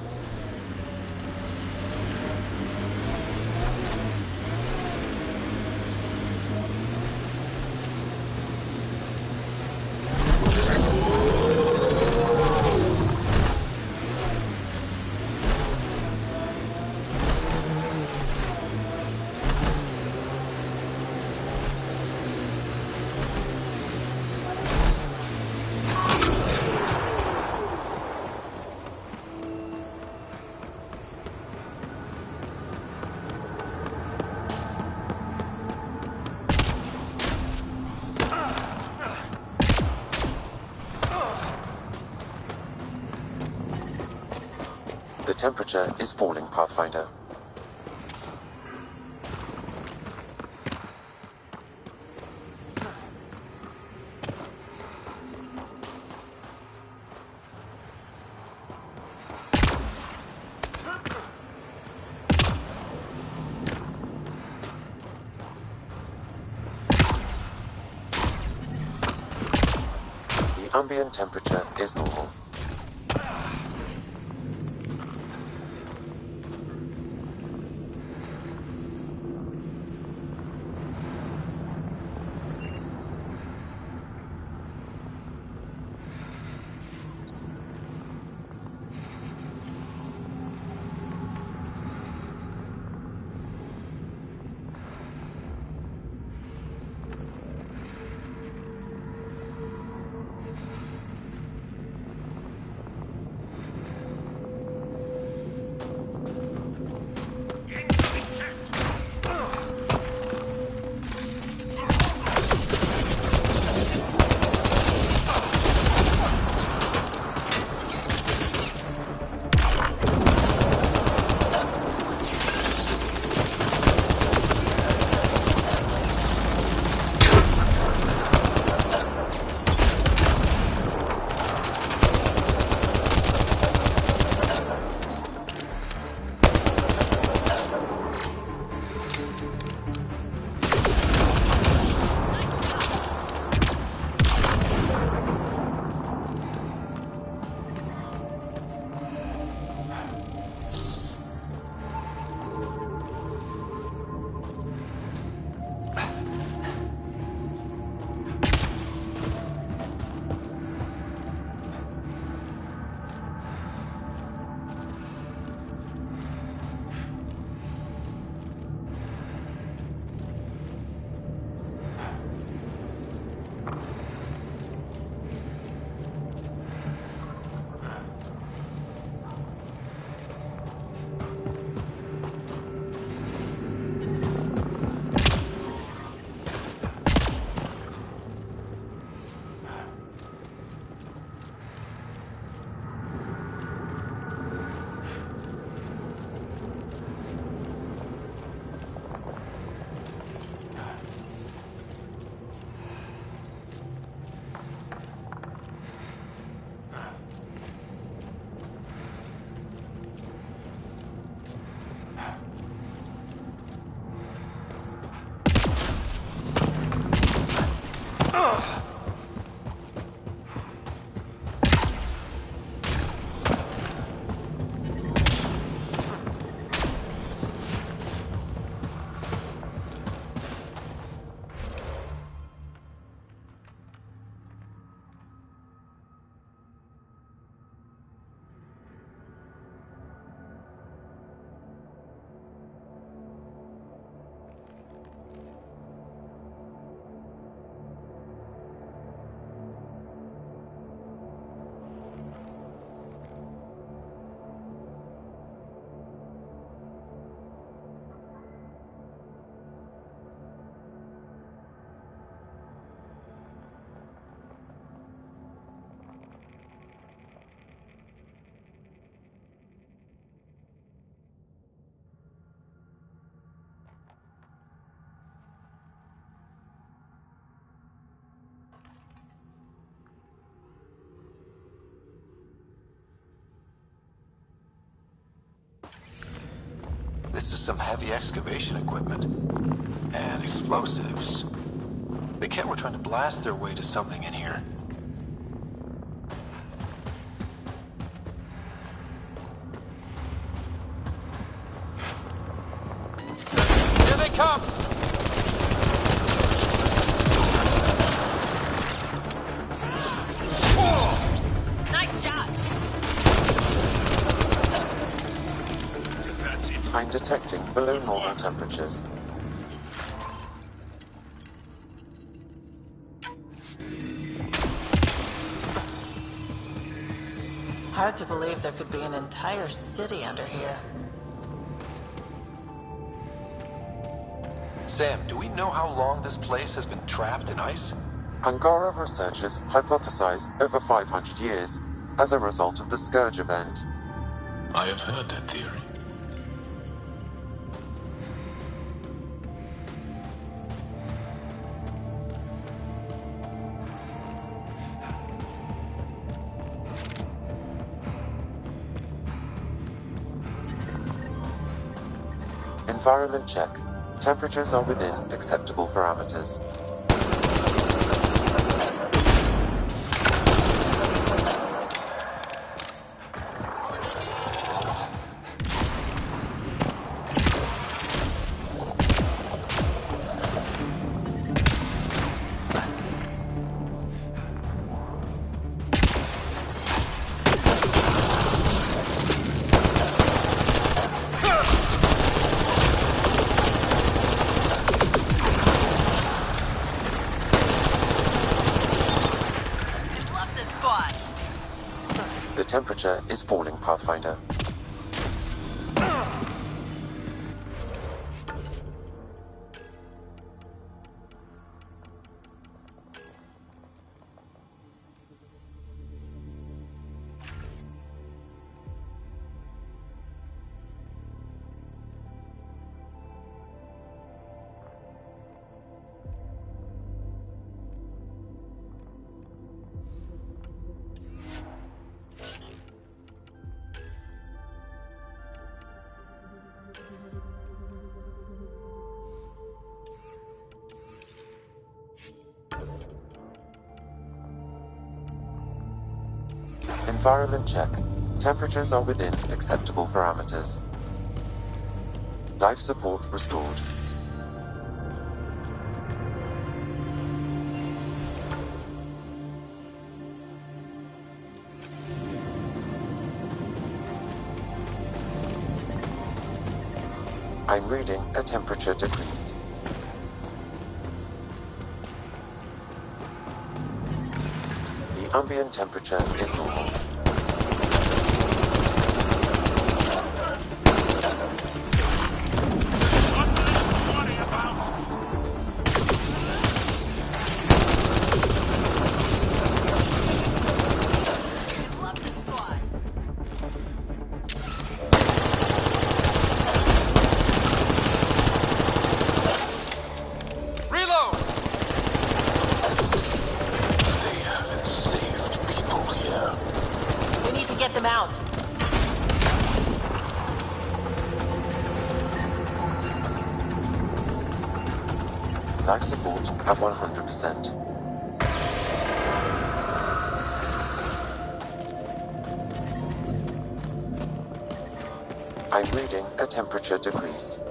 The temperature is falling, Pathfinder. The ambient temperature is normal. This is some heavy excavation equipment. And explosives. The Kett were trying to blast their way to something in here. Here they come! Nice shot! I'm detecting below normal temperatures. Hard to believe there could be an entire city under here. Sam, do we know how long this place has been trapped in ice? Angara researchers hypothesize over 500 years as a result of the Scourge event. I have heard that theory. Environment check. Temperatures are within acceptable parameters. The temperature is falling, Pathfinder. Environment check. Temperatures are within acceptable parameters. Life support restored. I'm reading a temperature decrease. The ambient temperature is normal. Get them out. Life support at 100%. I'm reading a temperature decrease.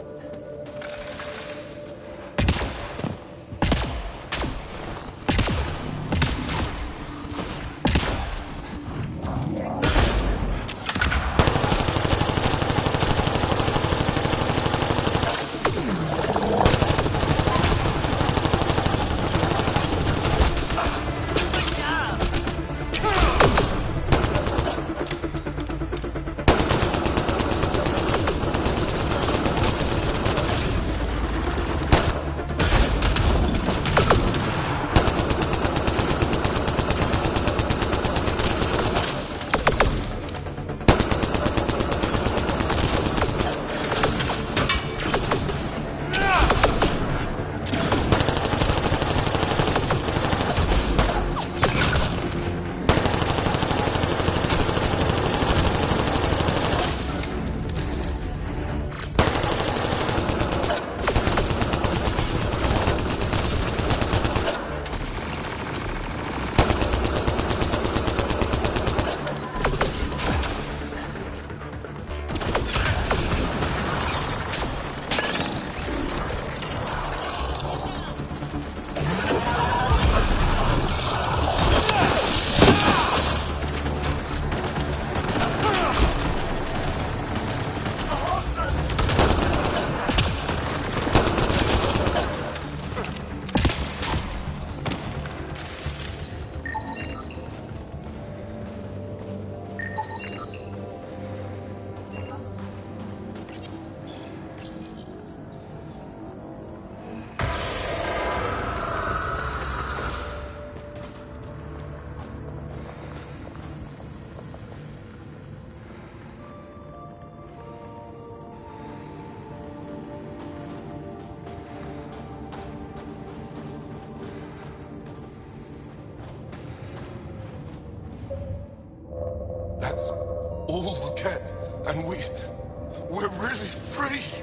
all the Ket, and we're really free.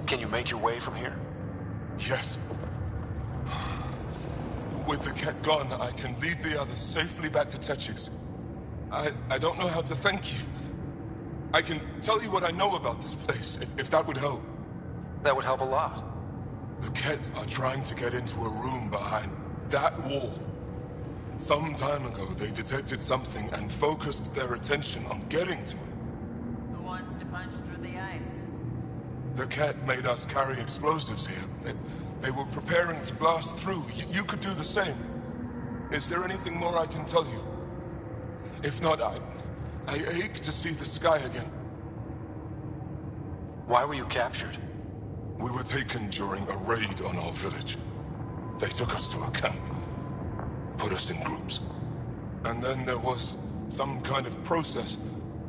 Can you make your way from here? Yes. With the Ket gone, I can lead the others safely back to Techix. I don't know how to thank you. I can tell you what I know about this place, if that would help. That would help a lot. The Ket are trying to get into a room behind that wall. Some time ago, they detected something and focused their attention on getting to it. Who wants to punch through the ice? The Ket made us carry explosives here. They were preparing to blast through. You could do the same. Is there anything more I can tell you? If not, I ache to see the sky again. Why were you captured? We were taken during a raid on our village. They took us to a camp, put us in groups. And then there was some kind of process.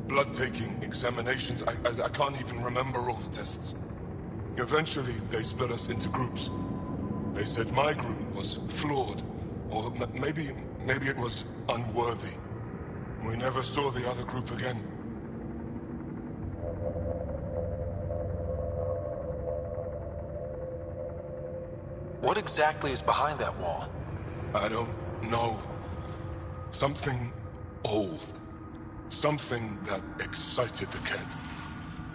Blood-taking, examinations, I can't even remember all the tests. Eventually, they split us into groups. They said my group was flawed, or maybe it was unworthy. We never saw the other group again. What exactly is behind that wall? I don't know. Something old. Something that excited the Ket.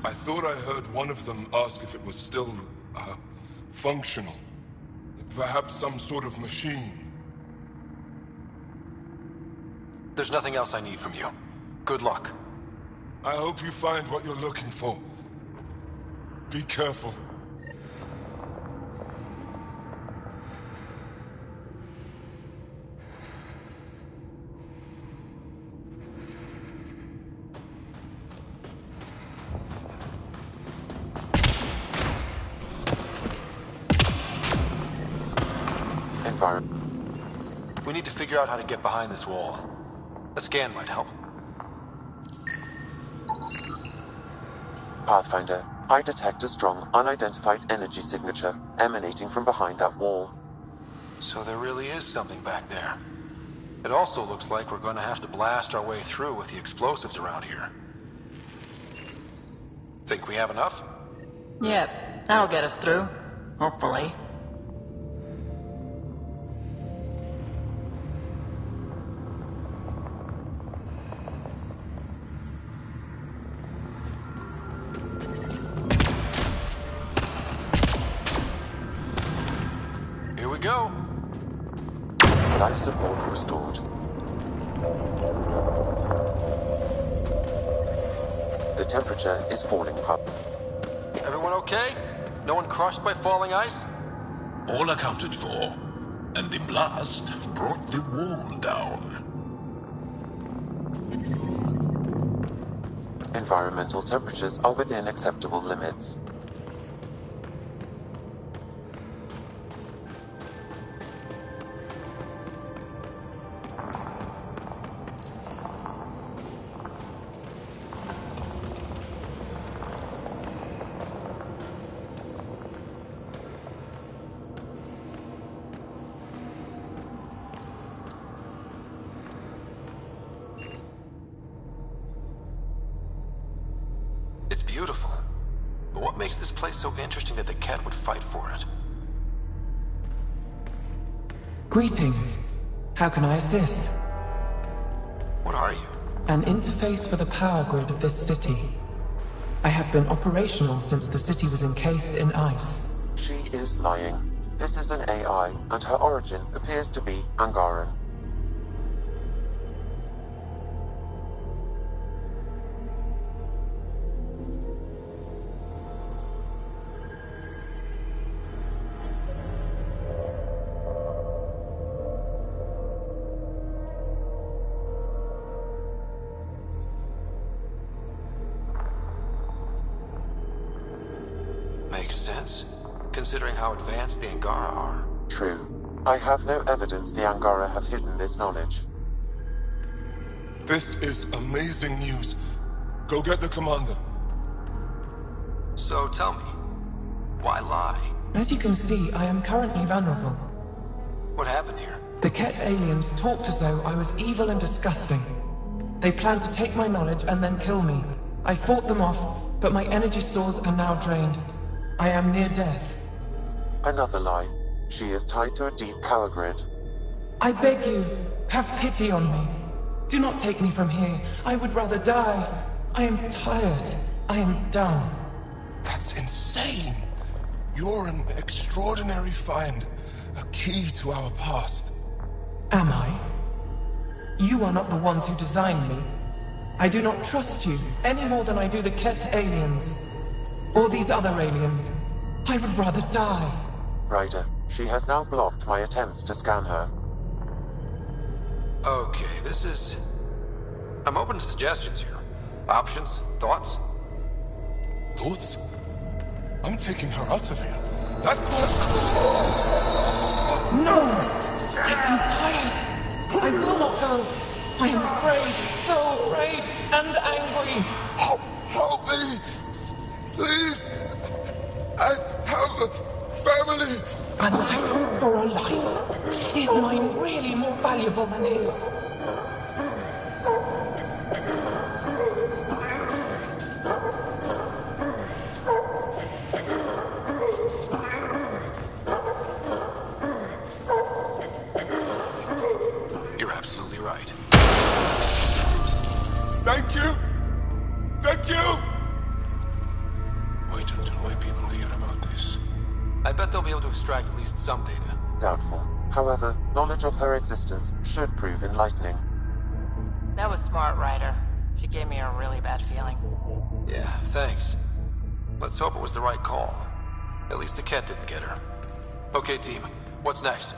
I thought I heard one of them ask if it was still, functional. Perhaps some sort of machine. There's nothing else I need from you. Good luck. I hope you find what you're looking for. Be careful. We need to figure out how to get behind this wall. A scan might help. Pathfinder, I detect a strong, unidentified energy signature emanating from behind that wall. So there really is something back there. It also looks like we're going to have to blast our way through with the explosives around here. Think we have enough? Yep, that'll get us through. Hopefully. Here we go. Life support restored. The temperature is falling, Pup. Everyone okay? No one crushed by falling ice? All accounted for. And the blast brought the wall down. Environmental temperatures are within acceptable limits. It's beautiful. But what makes this place so interesting that the Ket would fight for it? Greetings. How can I assist? What are you? An interface for the power grid of this city. I have been operational since the city was encased in ice. She is lying. This is an AI, and her origin appears to be Angaran. Makes sense, considering how advanced the Angara are. True. I have no evidence the Angara have hidden this knowledge. This is amazing news. Go get the commander. So tell me, why lie? As you can see, I am currently vulnerable. What happened here? The Ket aliens talked as though I was evil and disgusting. They planned to take my knowledge and then kill me. I fought them off, but my energy stores are now drained. I am near death. Another lie. She is tied to a deep power grid. I beg you, have pity on me. Do not take me from here. I would rather die. I am tired. I am done. That's insane. You're an extraordinary find. A key to our past. Am I? You are not the ones who designed me. I do not trust you any more than I do the Ket aliens. Or these other aliens. I would rather die. Ryder, she has now blocked my attempts to scan her. Okay, this is... I'm open to suggestions here. Options? Thoughts? Thoughts? I'm taking her out of here. That's what... No! I am tired. I will not go. I am afraid, so afraid, and angry. Help me! Please! I have a family! A life for a life? Is mine really more valuable than his? You're absolutely right. Thank you! Thank you! Wait until my people hear about this. I bet they'll be able to extract at least some data. Doubtful. However, knowledge of her existence should prove enlightening. That was smart, Ryder. She gave me a really bad feeling. Yeah, thanks. Let's hope it was the right call. At least the Ket didn't get her. Okay, team. What's next?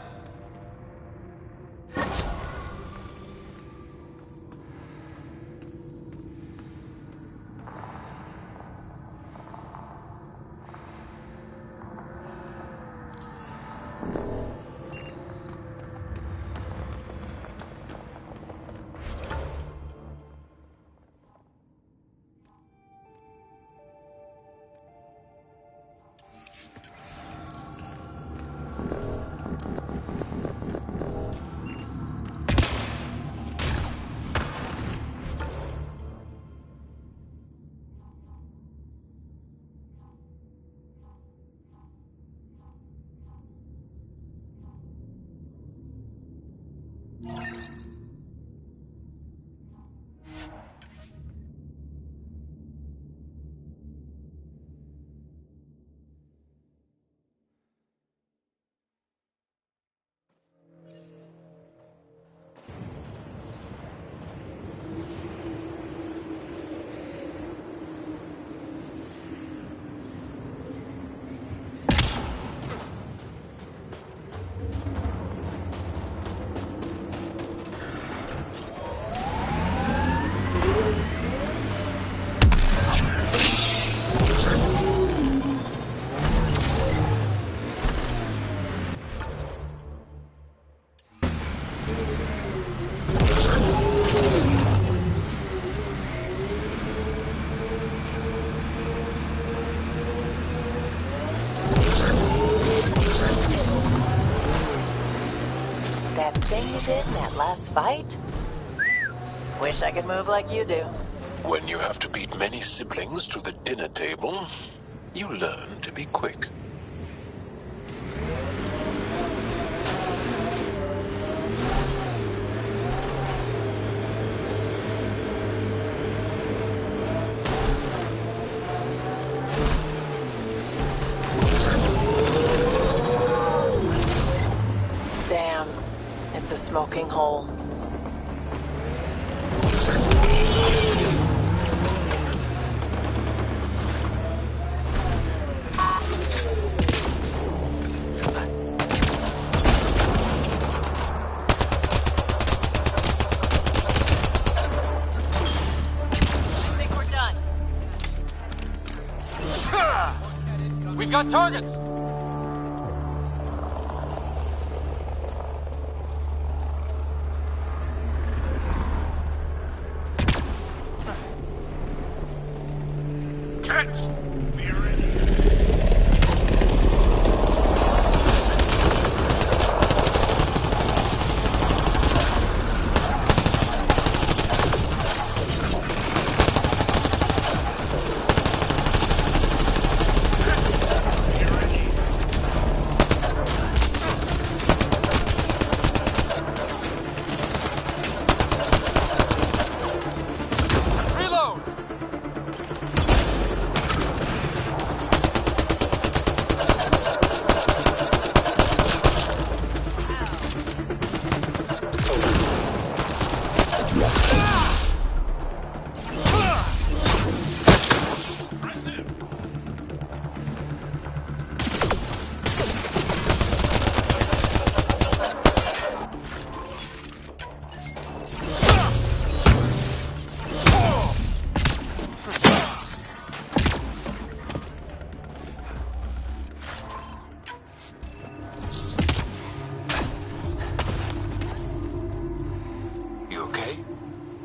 That thing you did in that last fight? Wish I could move like you do. When you have to beat many siblings to the dinner table, you learn to be quick. Damn, it's a smoking hole. We've got targets!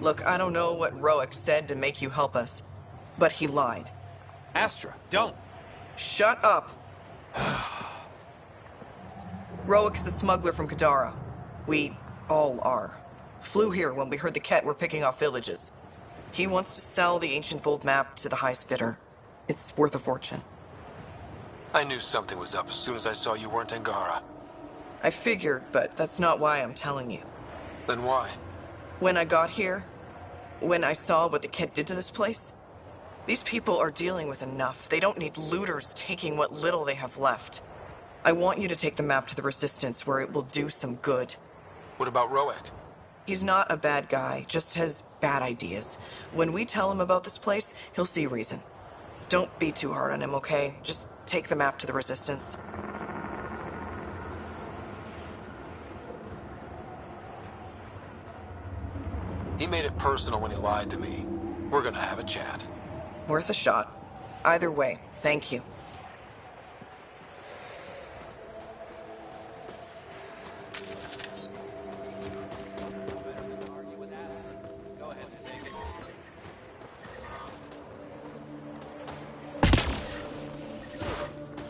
Look, I don't know what Roic said to make you help us, but he lied. Astra, don't! Shut up! Roic is a smuggler from Kadara. We all are. Flew here when we heard the Ket were picking off villages. He wants to sell the ancient Fold map to the highest bidder. It's worth a fortune. I knew something was up as soon as I saw you weren't Angara. I figured, but that's not why I'm telling you. Then why? When I got here, when I saw what the Ket did to this place, these people are dealing with enough. They don't need looters taking what little they have left. I want you to take the map to the Resistance where it will do some good. What about Roic? He's not a bad guy, just has bad ideas. When we tell him about this place, he'll see reason. Don't be too hard on him, okay? Just take the map to the Resistance. He made it personal when he lied to me. We're gonna have a chat. Worth a shot. Either way, thank you.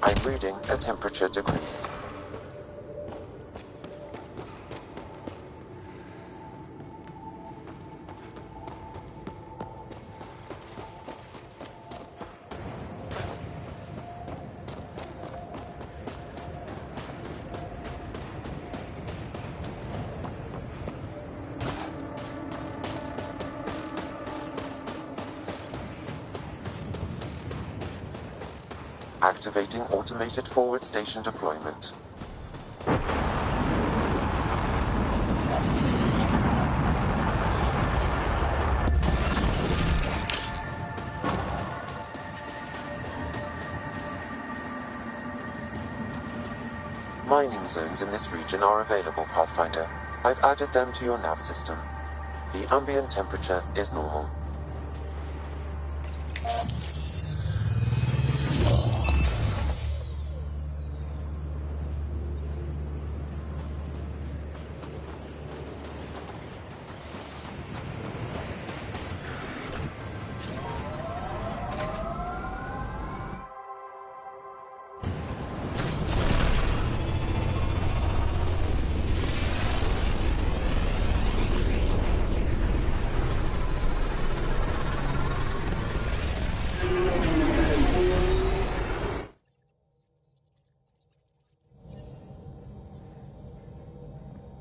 I'm reading a temperature decrease. Activating automated forward station deployment. Mining zones in this region are available, Pathfinder. I've added them to your nav system. The ambient temperature is normal.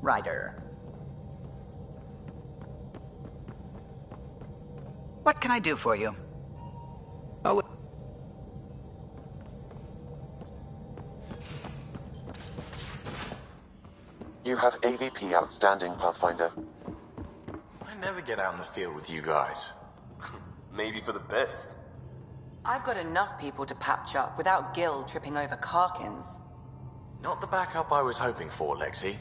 Ryder. What can I do for you? You have AVP outstanding, Pathfinder. I never get out in the field with you guys. Maybe for the best. I've got enough people to patch up without Gil tripping over Karkins. Not the backup I was hoping for, Lexi.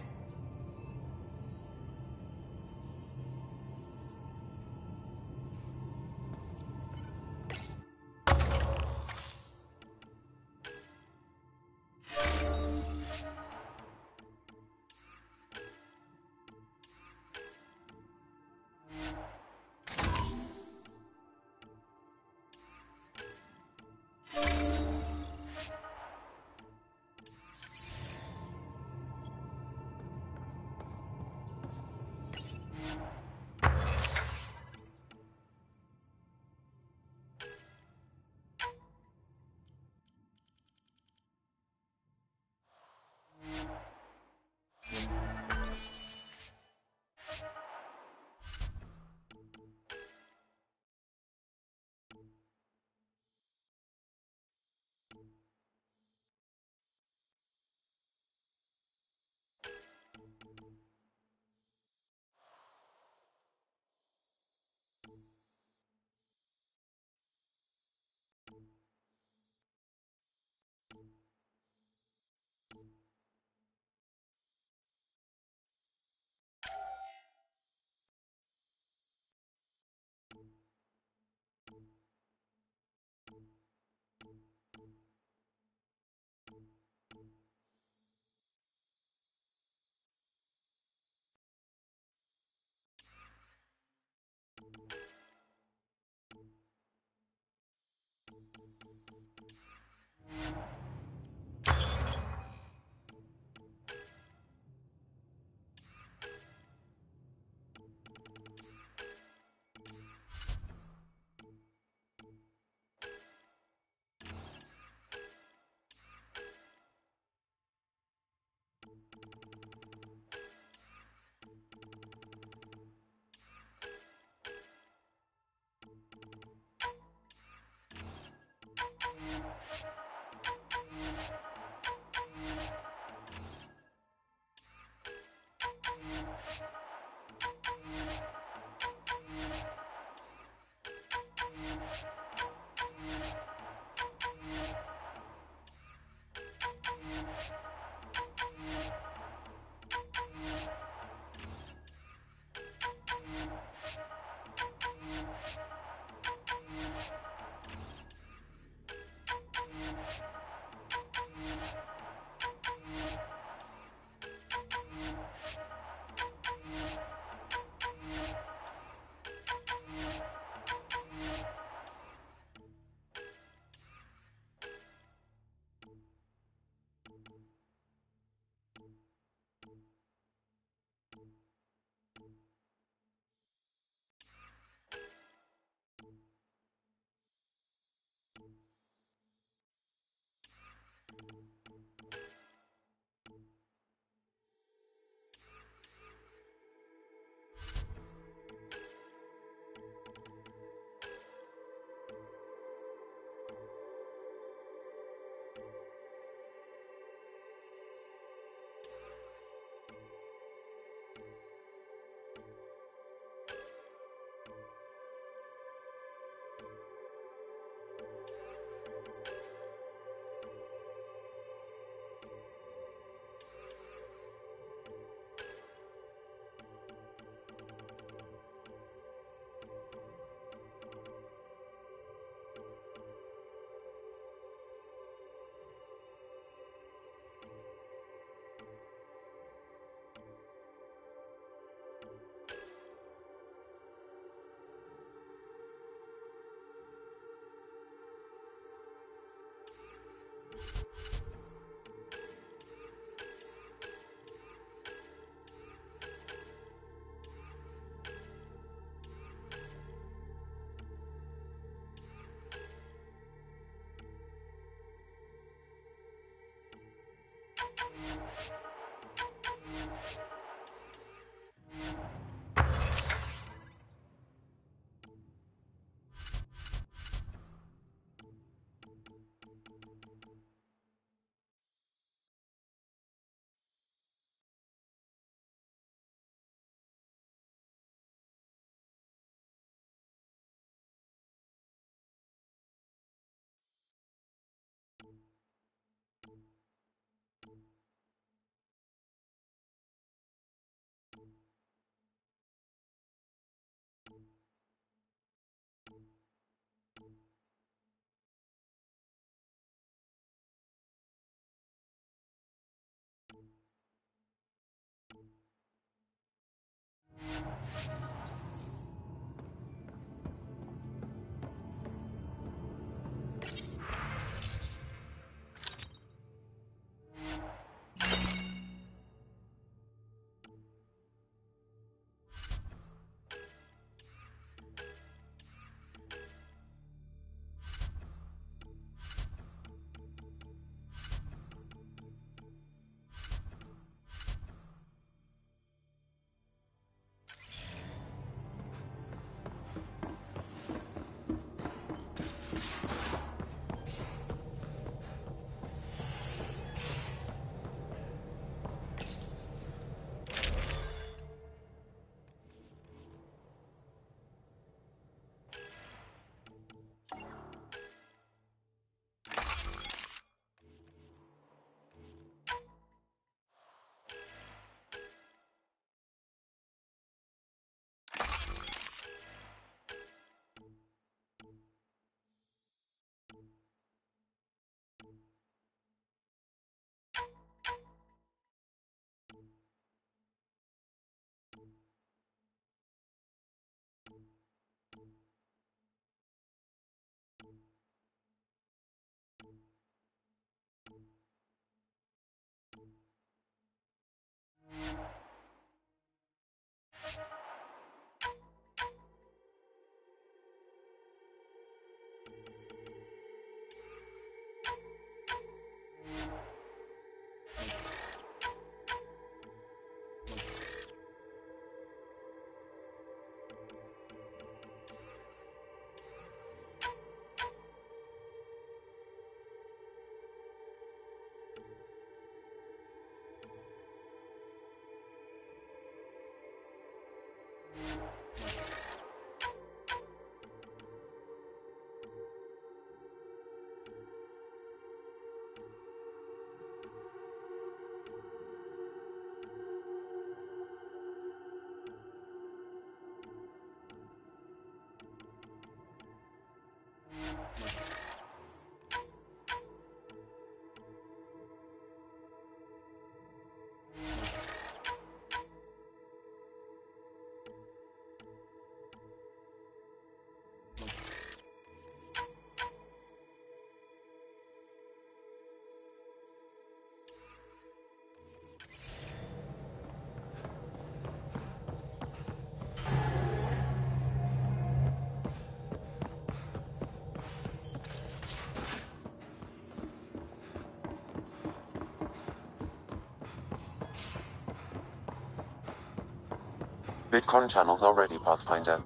VidCon channels are ready, Pathfinder.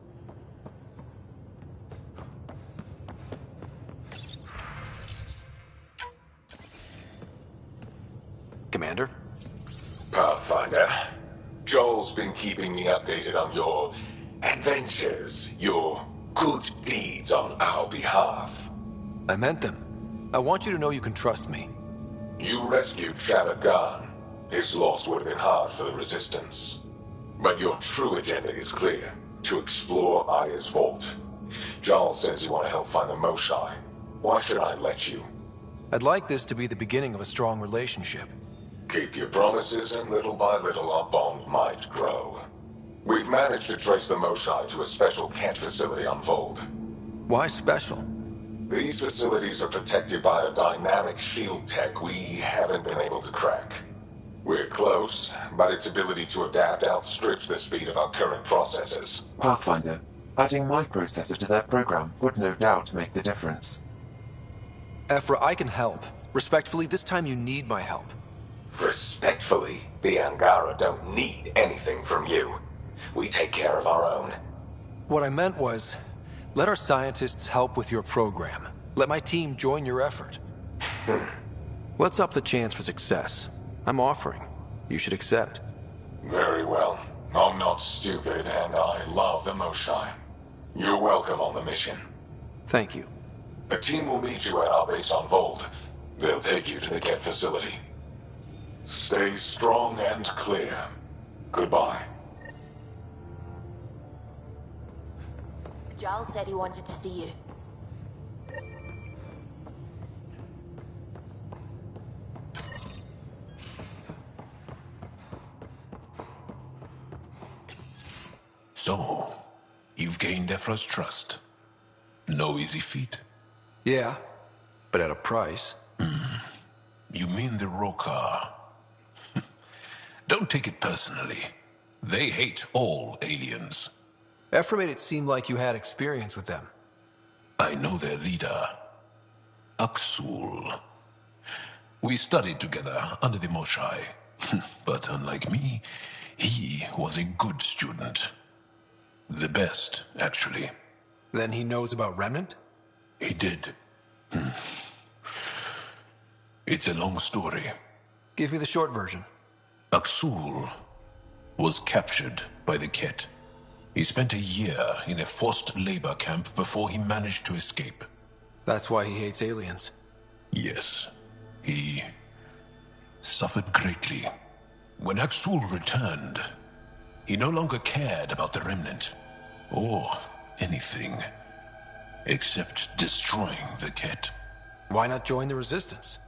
Commander? Pathfinder, Joel's been keeping me updated on your adventures, your good deeds on our behalf. I meant them. I want you to know you can trust me. You rescued Shava Khan. His loss would have been hard for the Resistance. But your true agenda is clear. To explore Aya's vault. Jarl says you want to help find the Moshae. Why should I let you? I'd like this to be the beginning of a strong relationship. Keep your promises, and little by little our bond might grow. We've managed to trace the Moshae to a special Kent facility on Vold. Why special? These facilities are protected by a dynamic shield tech we haven't been able to crack. We're close, but its ability to adapt outstrips the speed of our current processors. Pathfinder, adding my processor to their program would no doubt make the difference. Ephra, I can help. Respectfully, this time you need my help. Respectfully, the Angara don't need anything from you. We take care of our own. What I meant was, let our scientists help with your program. Let my team join your effort. Let's up the chance for success. I'm offering. You should accept. Very well. I'm not stupid, and I love the Moshae. You're welcome on the mission. Thank you. A team will meet you at our base on Vold. They'll take you to the Kent facility. Stay strong and clear. Goodbye. Giles said he wanted to see you. So, you've gained Ephra's trust. No easy feat. Yeah, but at a price. You mean the Rokar? Don't take it personally. They hate all aliens. Ephra made it seem like you had experience with them. I know their leader, Aksul. We studied together under the Moshai. But unlike me, he was a good student. The best, actually. Then he knows about Remnant? He did. It's a long story. Give me the short version. Aksul was captured by the Ket. He spent a year in a forced labor camp before he managed to escape. That's why he hates aliens. Yes. He suffered greatly. When Aksul returned, he no longer cared about the Remnant, or anything, except destroying the Ket. Why not join the Resistance?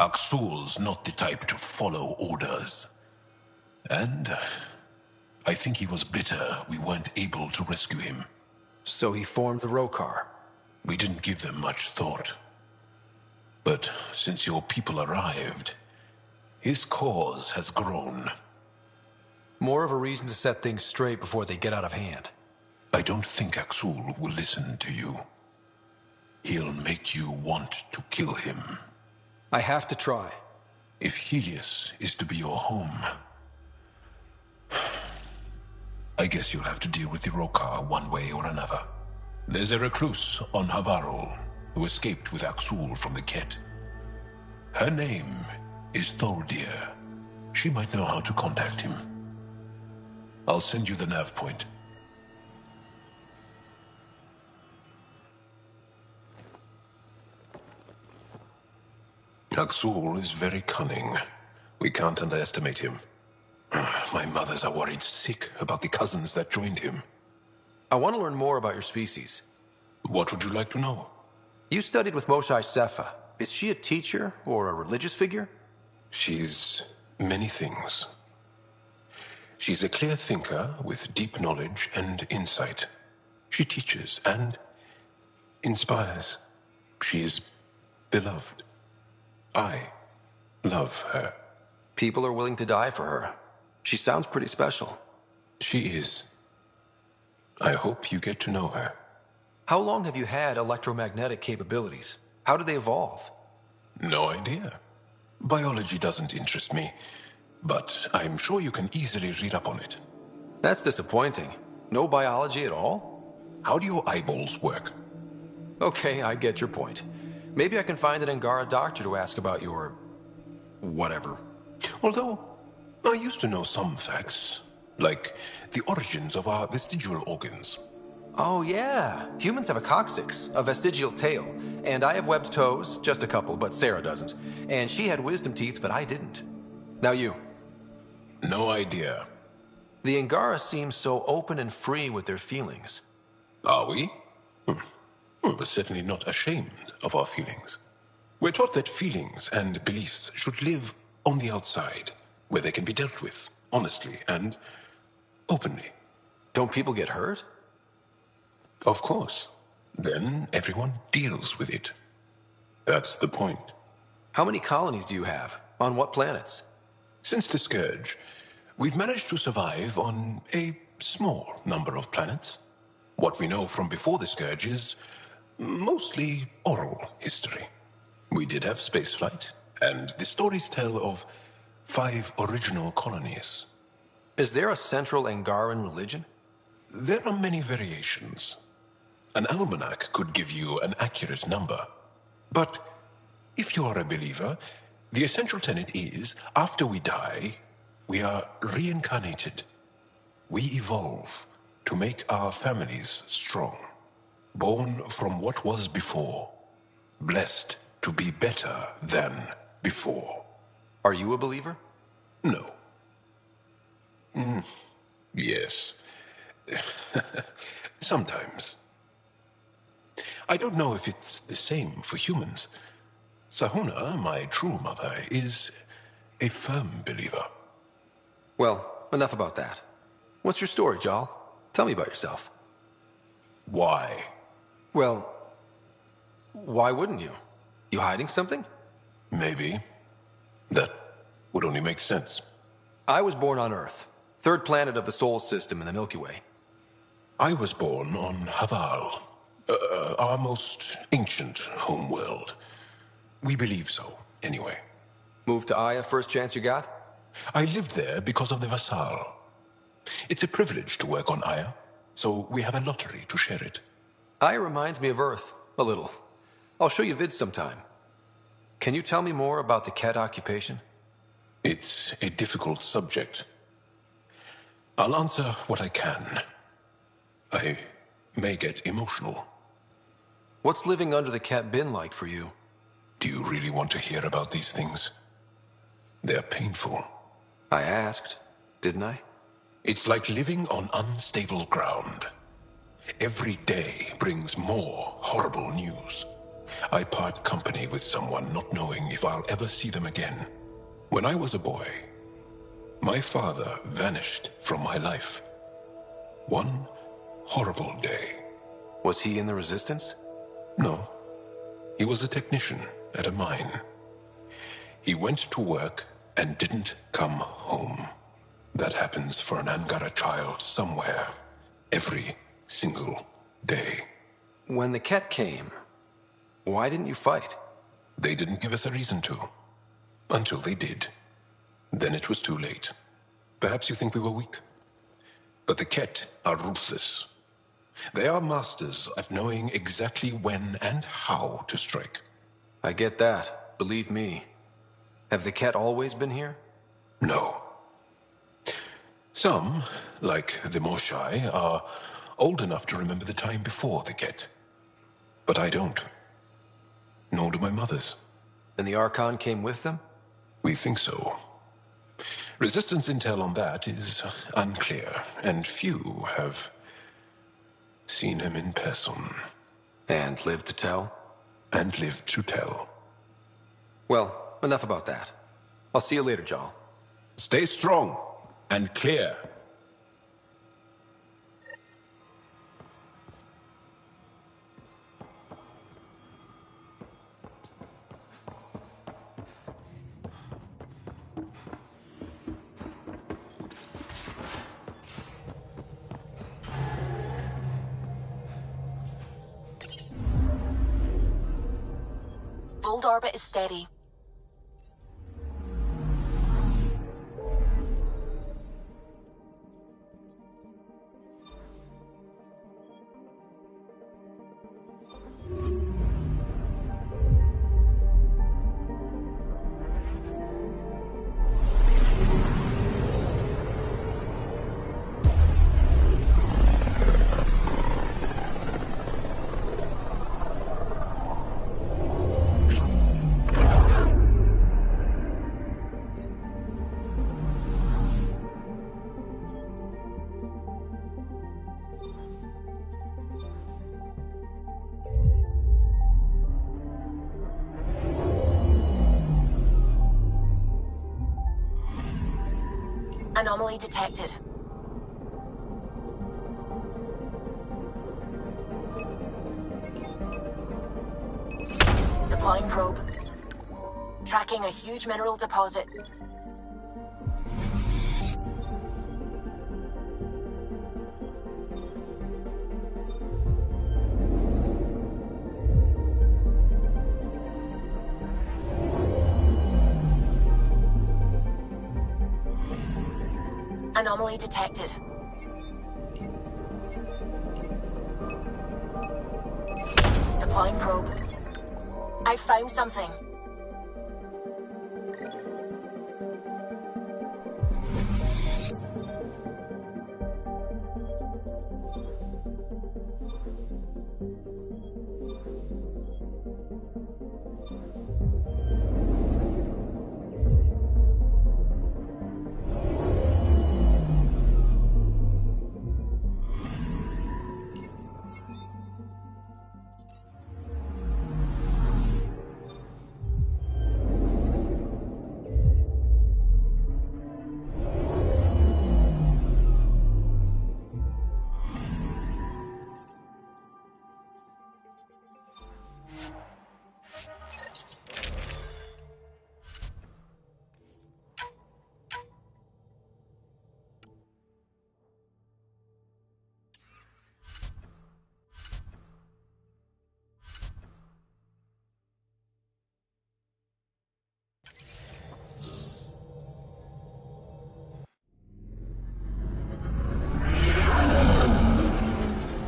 Aksul's not the type to follow orders. And I think he was bitter we weren't able to rescue him. So he formed the Rokar. We didn't give them much thought. But since your people arrived, his cause has grown. More of a reason to set things straight before they get out of hand. I don't think Aksul will listen to you. He'll make you want to kill him. I have to try. If Helios is to be your home, I guess you'll have to deal with the Rokar one way or another. There's a recluse on Havarul who escaped with Aksul from the Ket. Her name is Tholdir. She might know how to contact him. I'll send you the nav point. Aksul is very cunning. We can't underestimate him. My mothers are worried sick about the cousins that joined him. I want to learn more about your species. What would you like to know? You studied with Moshae Sepha. Is she a teacher or a religious figure? She's many things. She's a clear thinker with deep knowledge and insight. She teaches and inspires. She's beloved. I love her. People are willing to die for her. She sounds pretty special. She is. I hope you get to know her. How long have you had electromagnetic capabilities? How did they evolve? No idea. Biology doesn't interest me, but I'm sure you can easily read up on it. That's disappointing. No biology at all? How do your eyeballs work? Okay, I get your point. Maybe I can find an Angara doctor to ask about your... whatever. Although, I used to know some facts, like the origins of our vestigial organs. Oh yeah, humans have a coccyx, a vestigial tail, and I have webbed toes, just a couple, but Sarah doesn't. And she had wisdom teeth, but I didn't. Now you. No idea. The Angara seem so open and free with their feelings. Are we? We're certainly not ashamed of our feelings. We're taught that feelings and beliefs should live on the outside, where they can be dealt with, honestly and openly. Don't people get hurt? Of course. Then everyone deals with it. That's the point. How many colonies do you have? On what planets? Since the Scourge, we've managed to survive on a small number of planets. What we know from before the Scourge is mostly oral history. We did have spaceflight, and the stories tell of 5 original colonies. Is there a central Angaran religion? There are many variations. An almanac could give you an accurate number. But if you are a believer, the essential tenet is, after we die, we are reincarnated. We evolve to make our families strong. Born from what was before. Blessed to be better than before. Are you a believer? No. Yes. Sometimes. I don't know if it's the same for humans. Sahuna, my true mother, is a firm believer. Well, enough about that. What's your story, Jal? Tell me about yourself. Why? Well, why wouldn't you? You hiding something? Maybe. That would only make sense. I was born on Earth, third planet of the Sol system in the Milky Way. I was born on Haval, our most ancient homeworld. We believe so, anyway. Moved to Aya first chance you got? I lived there because of the Vassal. It's a privilege to work on Aya, so we have a lottery to share it. Aya reminds me of Earth, a little. I'll show you vids sometime. Can you tell me more about the Ket occupation? It's a difficult subject. I'll answer what I can. I may get emotional. What's living under the Ket been like for you? Do you really want to hear about these things? They're painful. I asked, didn't I? It's like living on unstable ground. Every day brings more horrible news. I part company with someone not knowing if I'll ever see them again. When I was a boy, my father vanished from my life. One horrible day. Was he in the Resistance? No. He was a technician at a mine. He went to work and didn't come home. That happens for an Angara child somewhere, every single day. When the Ket came, why didn't you fight? They didn't give us a reason to. Until they did. Then it was too late. Perhaps you think we were weak. But the Ket are ruthless. They are masters at knowing exactly when and how to strike. I get that, believe me. Have the Ket always been here? No. Some, like the Moshai, are old enough to remember the time before the Ket. But I don't. Nor do my mothers. And the Archon came with them? We think so. Resistance intel on that is unclear, and few have seen him in person. And lived to tell? And lived to tell. Well, enough about that. I'll see you later, Jal. Stay strong and clear. Fold orbit is steady. Anomaly detected. Deploying probe. Tracking a huge mineral deposit. Anomaly detected. Deploying probe. I found something.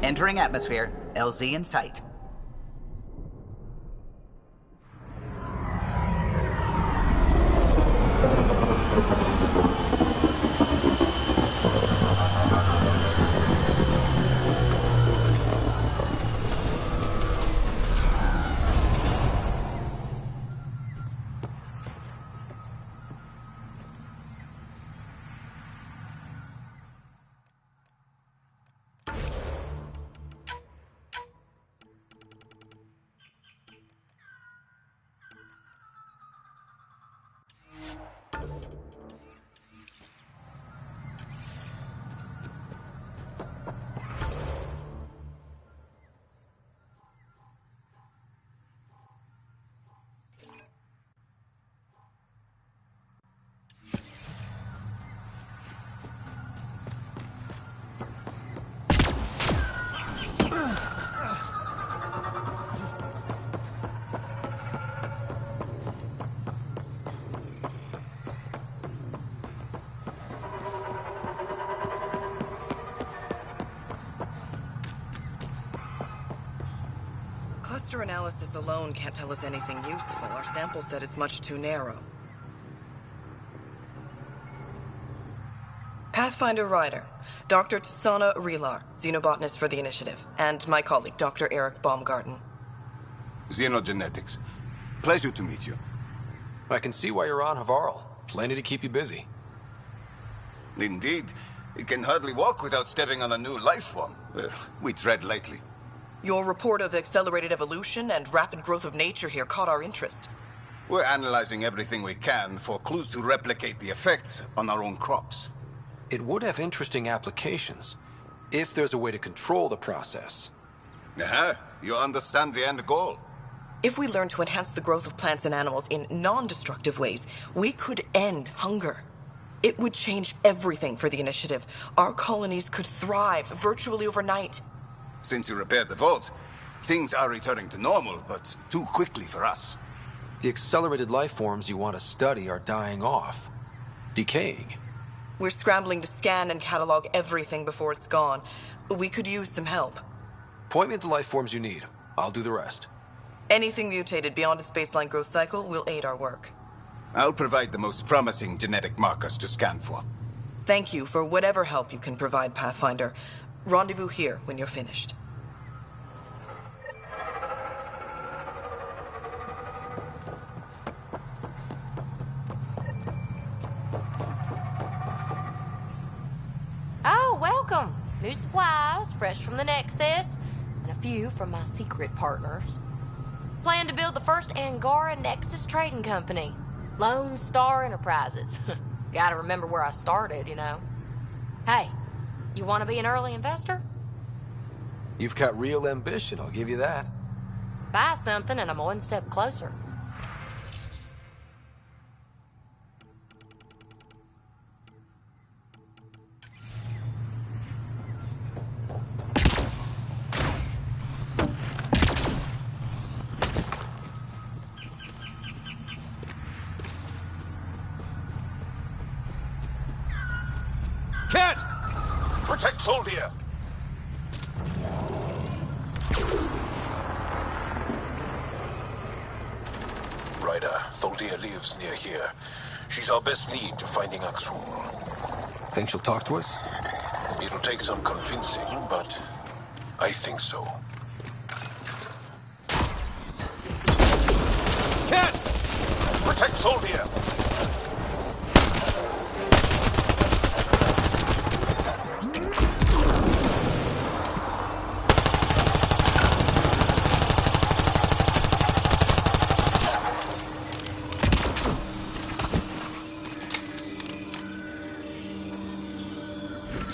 Entering atmosphere. LZ in sight. Cluster analysis alone can't tell us anything useful. Our sample set is much too narrow. Pathfinder Ryder, Dr. Tsana Relar, xenobotanist for the Initiative, and my colleague, Dr. Eric Baumgarten. Xenogenetics. Pleasure to meet you. I can see why you're on Havarl. Plenty to keep you busy. Indeed. You can hardly walk without stepping on a new life form. We tread lightly. Your report of accelerated evolution and rapid growth of nature here caught our interest. We're analyzing everything we can for clues to replicate the effects on our own crops. It would have interesting applications, if there's a way to control the process. You understand the end goal. If we learn to enhance the growth of plants and animals in non-destructive ways, we could end hunger. It would change everything for the Initiative. Our colonies could thrive virtually overnight. Since you repaired the vault, things are returning to normal, but too quickly for us. The accelerated life forms you want to study are dying off. Decaying. We're scrambling to scan and catalog everything before it's gone. We could use some help. Point me at the life forms you need. I'll do the rest. Anything mutated beyond its baseline growth cycle will aid our work. I'll provide the most promising genetic markers to scan for. Thank you for whatever help you can provide, Pathfinder. Rendezvous here when you're finished. Oh, welcome. New supplies, fresh from the Nexus, and a few from my secret partners. Plan to build the first Angara Nexus trading company. Lone Star Enterprises. Gotta remember where I started, you know. Hey, you want to be an early investor? You've got real ambition, I'll give you that. Buy something and I'm one step closer. Cat! Protect Soldia! Ryder, Tholdia lives near here. She's our best lead to finding Axul. Think she'll talk to us? It'll take some convincing, but I think so. Cat! Protect Soldia!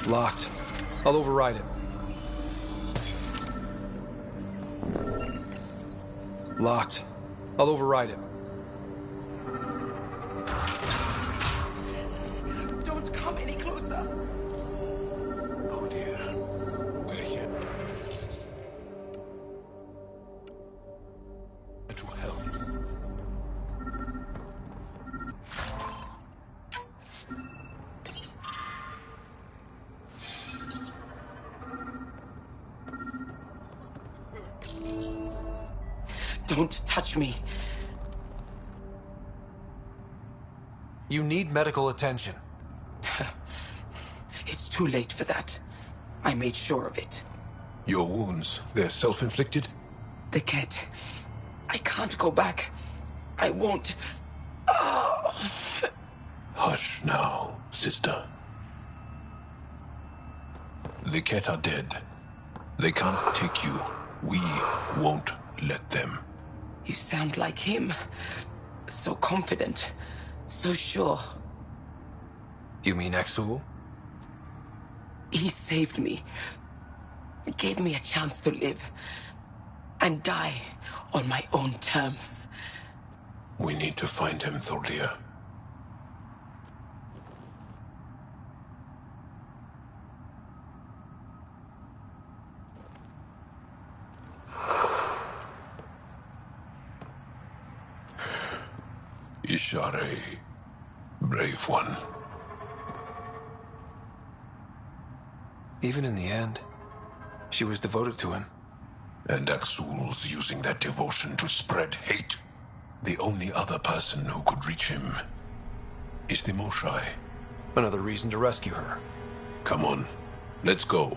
Locked. I'll override it. Locked. I'll override it. Don't come any closer. Oh dear. We're here. It will help. Don't touch me. You need medical attention. It's too late for that. I made sure of it. Your wounds, they're self-inflicted? The cat. I can't go back. I won't. Oh. Hush now, sister. The Ket are dead. They can't take you. We won't let them. You sound like him. So confident. So sure. You mean Exul? He saved me. Gave me a chance to live. And die on my own terms. We need to find him, Thorlia. Ishare, brave one. Even in the end, she was devoted to him. And Exul's using that devotion to spread hate. The only other person who could reach him is the Moshai. Another reason to rescue her. Come on, let's go.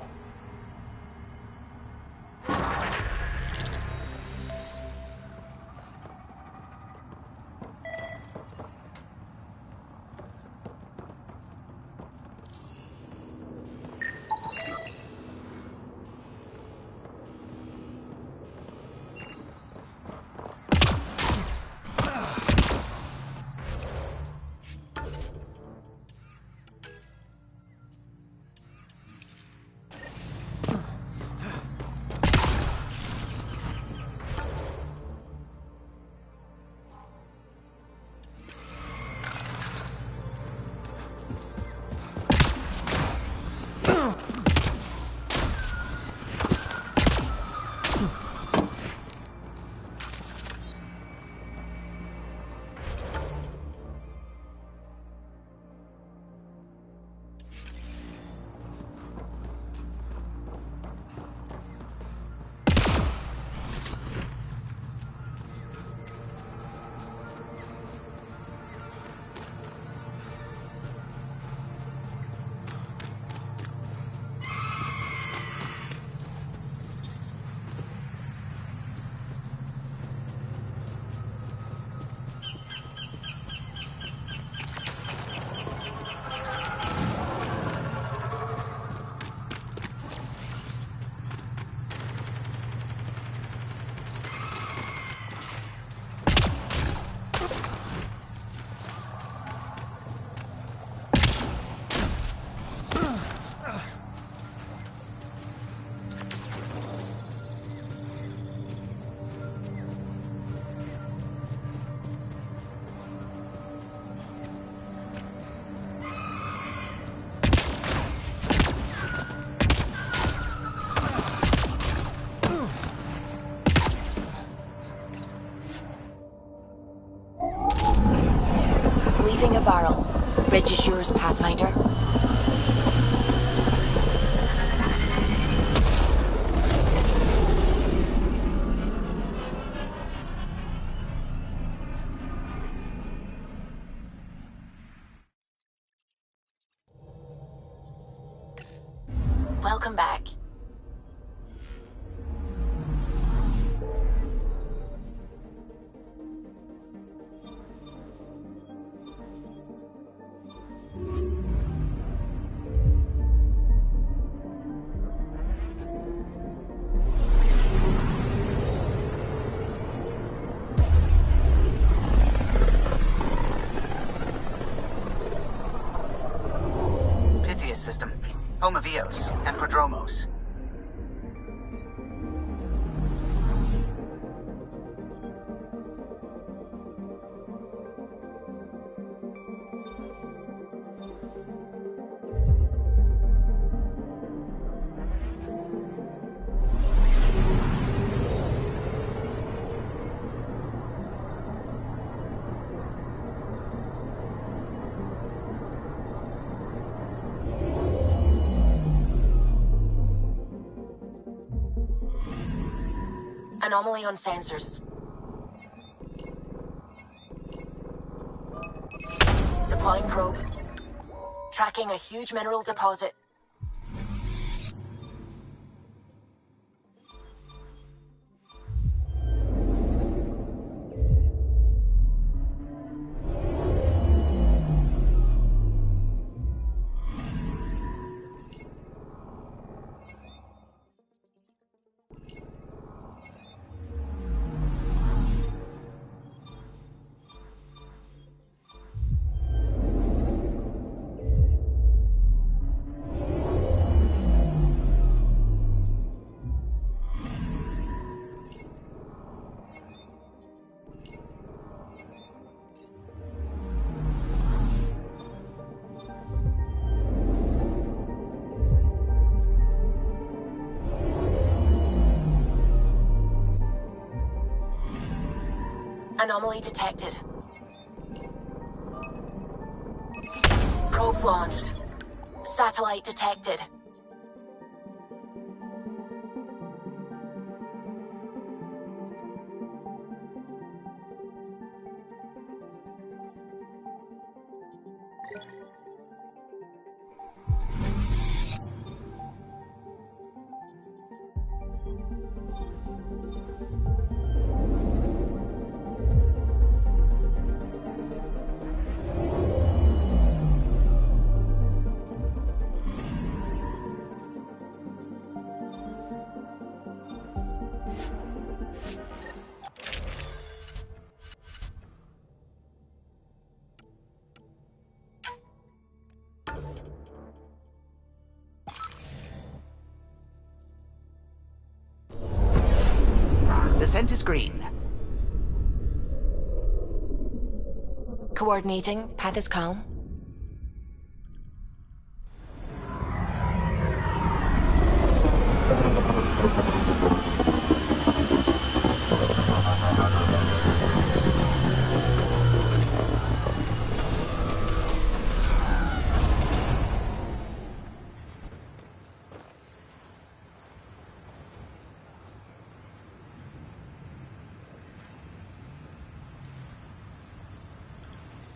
Leaving Avaril. Bridge is yours, Pathfinder. Welcome back. System, home of Eos and Prodromos. Anomaly on sensors. Deploying probe. Tracking a huge mineral deposit. Anomaly detected. Probes launched. Satellite detected. Descent is green. Coordinating. Path is calm.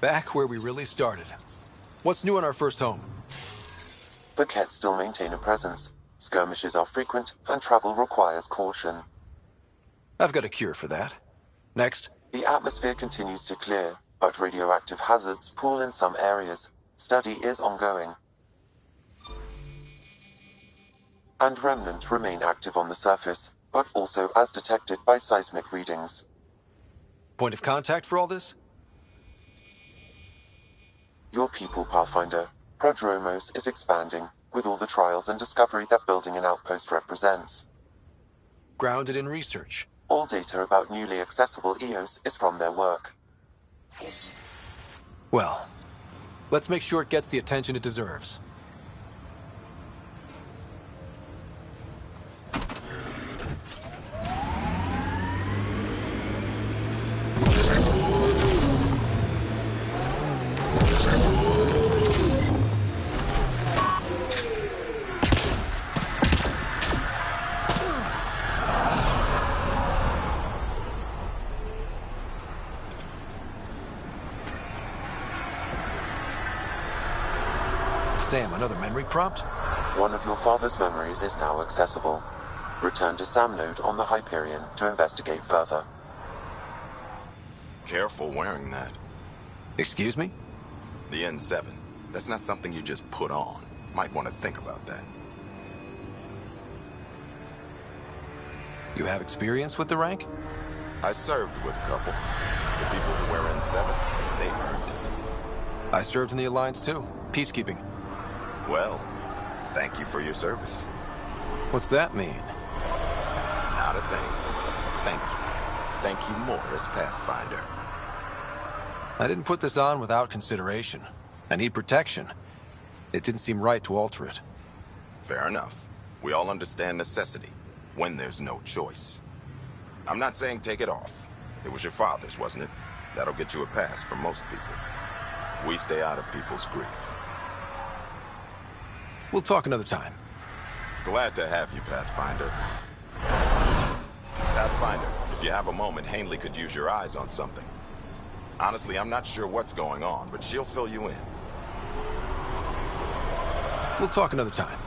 Back where we really started. What's new in our first home? The Ket still maintain a presence. Skirmishes are frequent, and travel requires caution. I've got a cure for that. Next. The atmosphere continues to clear, but radioactive hazards pool in some areas. Study is ongoing. And remnants remain active on the surface, but also as detected by seismic readings. Point of contact for all this? Your people, Pathfinder. Prodromos is expanding, with all the trials and discovery that building an outpost represents. Grounded in research. All data about newly accessible EOS is from their work. Well, let's make sure it gets the attention it deserves. Sam, another memory prompt? One of your father's memories is now accessible. Return to Sam Node on the Hyperion to investigate further. Careful wearing that. Excuse me? The N7. That's not something you just put on. Might want to think about that. You have experience with the rank? I served with a couple. The people who wear N7, they earned it. I served in the Alliance too. Peacekeeping. Well, thank you for your service. What's that mean? Not a thing. Thank you. Thank you more as Pathfinder. I didn't put this on without consideration. I need protection. It didn't seem right to alter it. Fair enough. We all understand necessity, when there's no choice. I'm not saying take it off. It was your father's, wasn't it? That'll get you a pass for most people. We stay out of people's grief. We'll talk another time. Glad to have you, Pathfinder. Pathfinder, if you have a moment, Hanley could use your eyes on something. Honestly, I'm not sure what's going on, but she'll fill you in. We'll talk another time.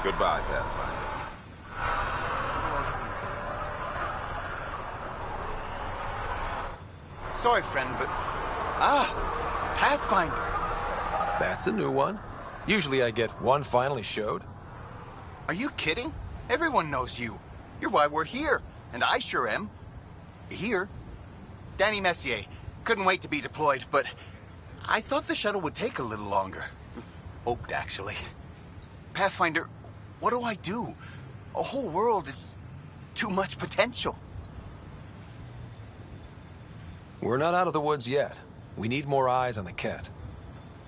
Goodbye, Pathfinder. Sorry, friend, but... Pathfinder. That's a new one. Usually I get one finally showed. Are you kidding? Everyone knows you. You're why we're here, and I sure am. Here? Danny Messier. Couldn't wait to be deployed, but I thought the shuttle would take a little longer. Hoped, actually. Pathfinder, what do I do? A whole world is too much potential. We're not out of the woods yet. We need more eyes on the Ket.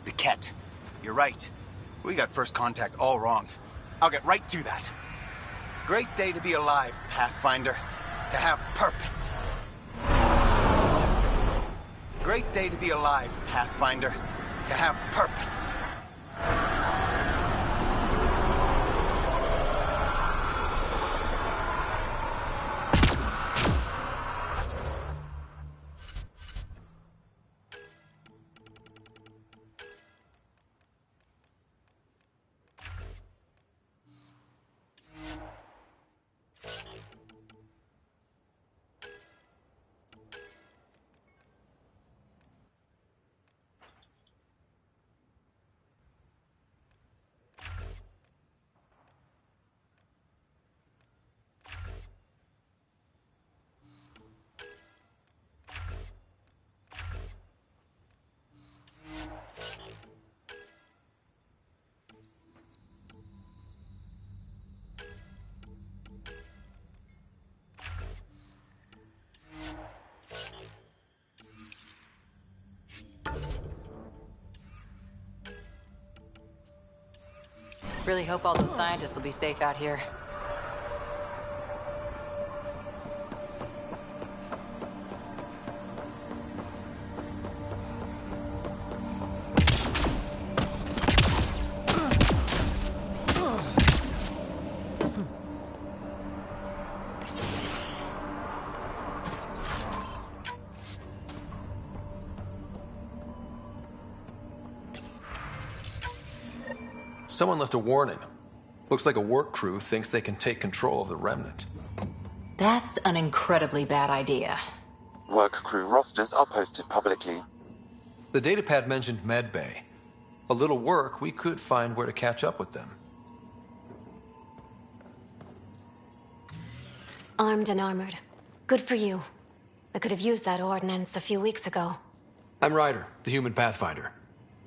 The Ket. You're right. We got first contact all wrong. I'll get right to that. Great day to be alive, Pathfinder. To have purpose. Great day to be alive, Pathfinder. To have purpose. Really hope all those scientists will be safe out here. Someone left a warning. Looks like a work crew thinks they can take control of the remnant. That's an incredibly bad idea. Work crew rosters are posted publicly. The datapad mentioned medbay. A little work, we could find where to catch up with them. Armed and armored. Good for you. I could have used that ordnance a few weeks ago. I'm Ryder, the human pathfinder.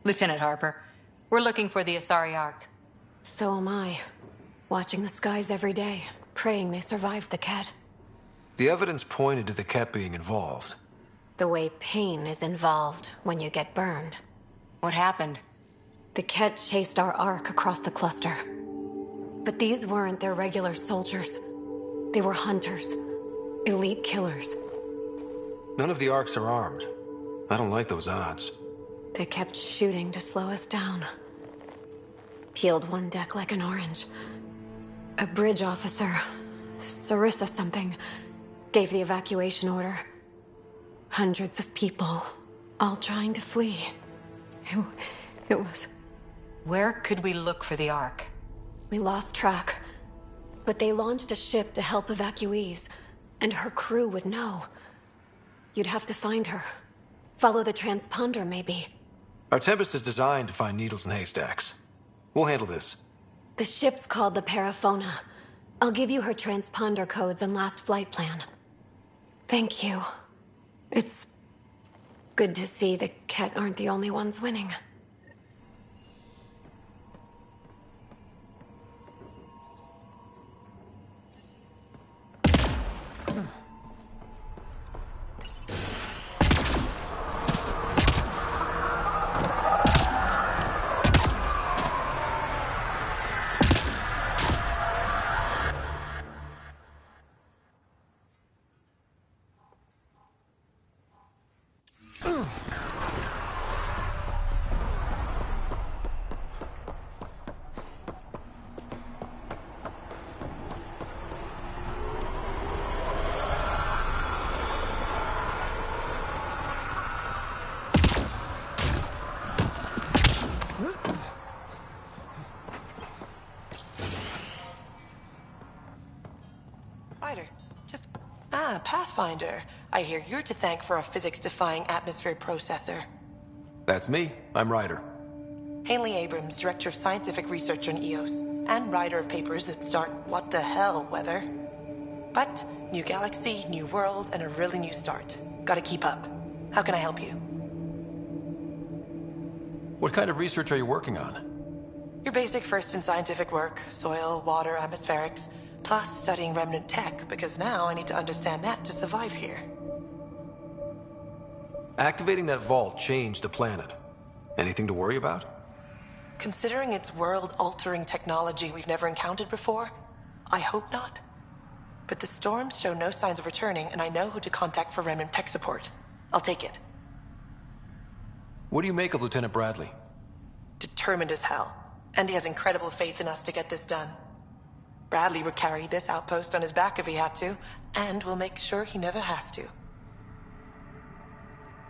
Lieutenant Harper, we're looking for the Asari Ark. So am I. Watching the skies every day, praying they survived the Ket. The evidence pointed to the Ket being involved. The way pain is involved when you get burned. What happened? The Ket chased our Ark across the cluster. But these weren't their regular soldiers. They were hunters. Elite killers. None of the Arks are armed. I don't like those odds. They kept shooting to slow us down. Peeled one deck like an orange. A bridge officer, Sarissa something, gave the evacuation order. Hundreds of people, all trying to flee. It was... Where could we look for the Ark? We lost track. But they launched a ship to help evacuees, and her crew would know. You'd have to find her. Follow the transponder, maybe. Our Tempest is designed to find needles in haystacks. We'll handle this. The ship's called the Paraphona. I'll give you her transponder codes and last flight plan. Thank you. It's good to see the Ket aren't the only ones winning. Ryder, just... Ah, Pathfinder. I hear you're to thank for a physics-defying atmosphere processor. That's me. I'm Ryder. Haley Abrams, Director of Scientific Research on EOS, and writer of papers that start what the hell weather. But, new galaxy, new world, and a really new start. Gotta keep up. How can I help you? What kind of research are you working on? Your basic first in scientific work, soil, water, atmospherics, plus studying remnant tech, because now I need to understand that to survive here. Activating that vault changed the planet. Anything to worry about? Considering it's world-altering technology we've never encountered before, I hope not. But the storms show no signs of returning, and I know who to contact for remnant tech support. I'll take it. What do you make of Lieutenant Bradley? Determined as hell. And he has incredible faith in us to get this done. Bradley would carry this outpost on his back if he had to, and we'll make sure he never has to.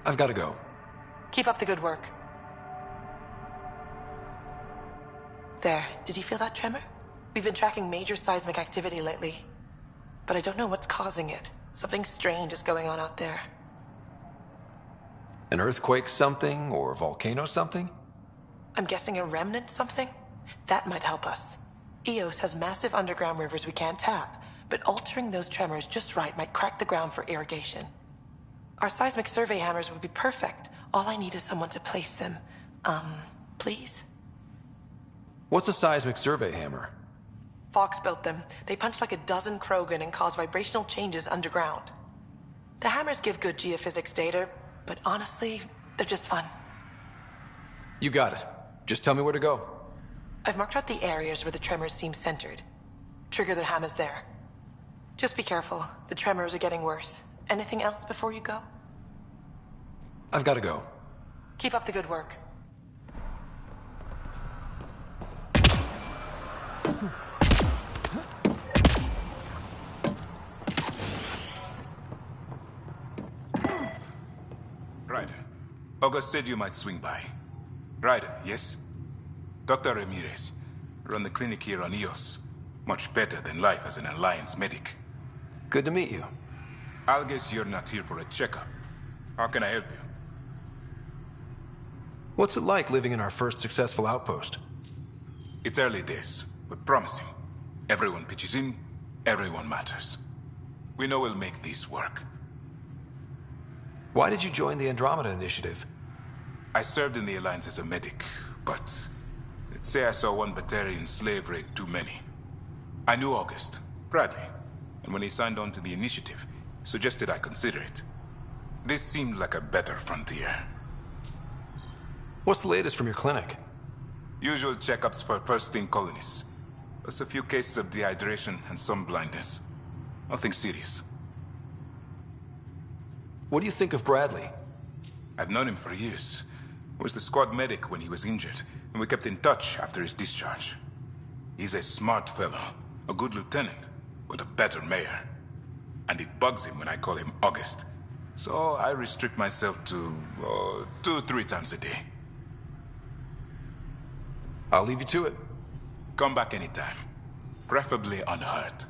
I've got to go. Keep up the good work. There, did you feel that tremor? We've been tracking major seismic activity lately. But I don't know what's causing it. Something strange is going on out there. An earthquake something, or volcano something? I'm guessing a remnant something? That might help us. EOS has massive underground rivers we can't tap, but altering those tremors just right might crack the ground for irrigation. Our seismic survey hammers would be perfect. All I need is someone to place them. Please? What's a seismic survey hammer? Fox built them. They punch like a dozen Krogan and cause vibrational changes underground. The hammers give good geophysics data, but honestly, they're just fun. You got it. Just tell me where to go. I've marked out the areas where the tremors seem centered. Trigger the hammers there. Just be careful. The tremors are getting worse. Anything else before you go? I've got to go. Keep up the good work. Ryder, August said you might swing by. Ryder, yes? Dr. Ramirez. Run the clinic here on EOS. Much better than life as an Alliance medic. Good to meet you. I'll guess you're not here for a checkup. How can I help you? What's it like living in our first successful outpost? It's early days, but promising. Everyone pitches in, everyone matters. We know we'll make this work. Why did you join the Andromeda initiative? I served in the Alliance as a medic, but let's say I saw one Batarian slave raid too many. I knew August, Bradley, and when he signed on to the initiative, suggested I consider it. This seemed like a better frontier. What's the latest from your clinic? Usual checkups for first-in colonists. Plus a few cases of dehydration and some blindness. Nothing serious. What do you think of Bradley? I've known him for years. I was the squad medic when he was injured, and we kept in touch after his discharge. He's a smart fellow, a good lieutenant, but a better mayor. And it bugs him when I call him August. So I restrict myself to 2-3 times a day. I'll leave you to it. Come back anytime. Preferably unhurt.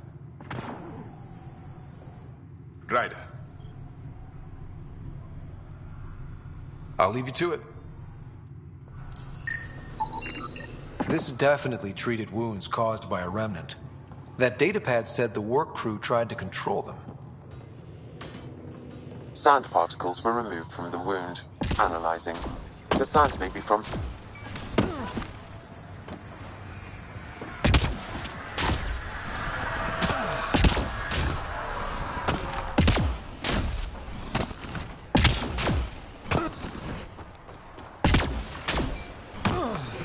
Ryder. I'll leave you to it. This definitely treated wounds caused by a remnant. That datapad said the work crew tried to control them. Sand particles were removed from the wound. Analyzing. The sand may be from...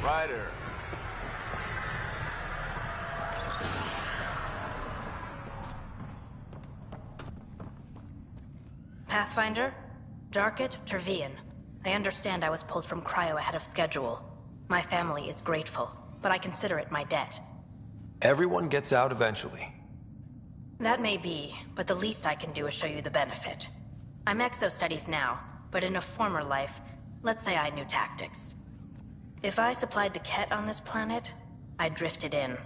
Ryder. Pathfinder? Darket Tervian. I understand I was pulled from cryo ahead of schedule. My family is grateful, but I consider it my debt. Everyone gets out eventually. That may be, but the least I can do is show you the benefit. I'm exo-studies now, but in a former life, let's say I knew tactics. If I supplied the Ket on this planet, I drifted in,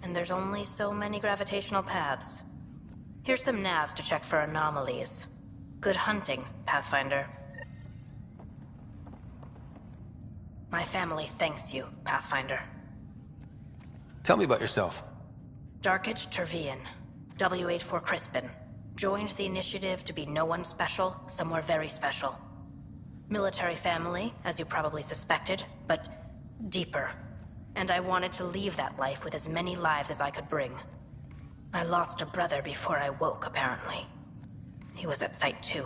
and there's only so many gravitational paths. Here's some navs to check for anomalies. Good hunting, Pathfinder. My family thanks you, Pathfinder. Tell me about yourself. Darkage Tervian, W84 Crispin. Joined the initiative to be no one special, somewhere very special. Military family, as you probably suspected, but deeper. And I wanted to leave that life with as many lives as I could bring. I lost a brother before I woke, apparently. He was at Site 2.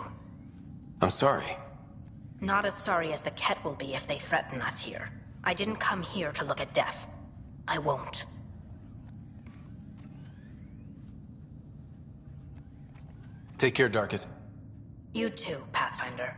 I'm sorry. Not as sorry as the Ket will be if they threaten us here. I didn't come here to look at death. I won't. Take care, Darkit. You too, Pathfinder.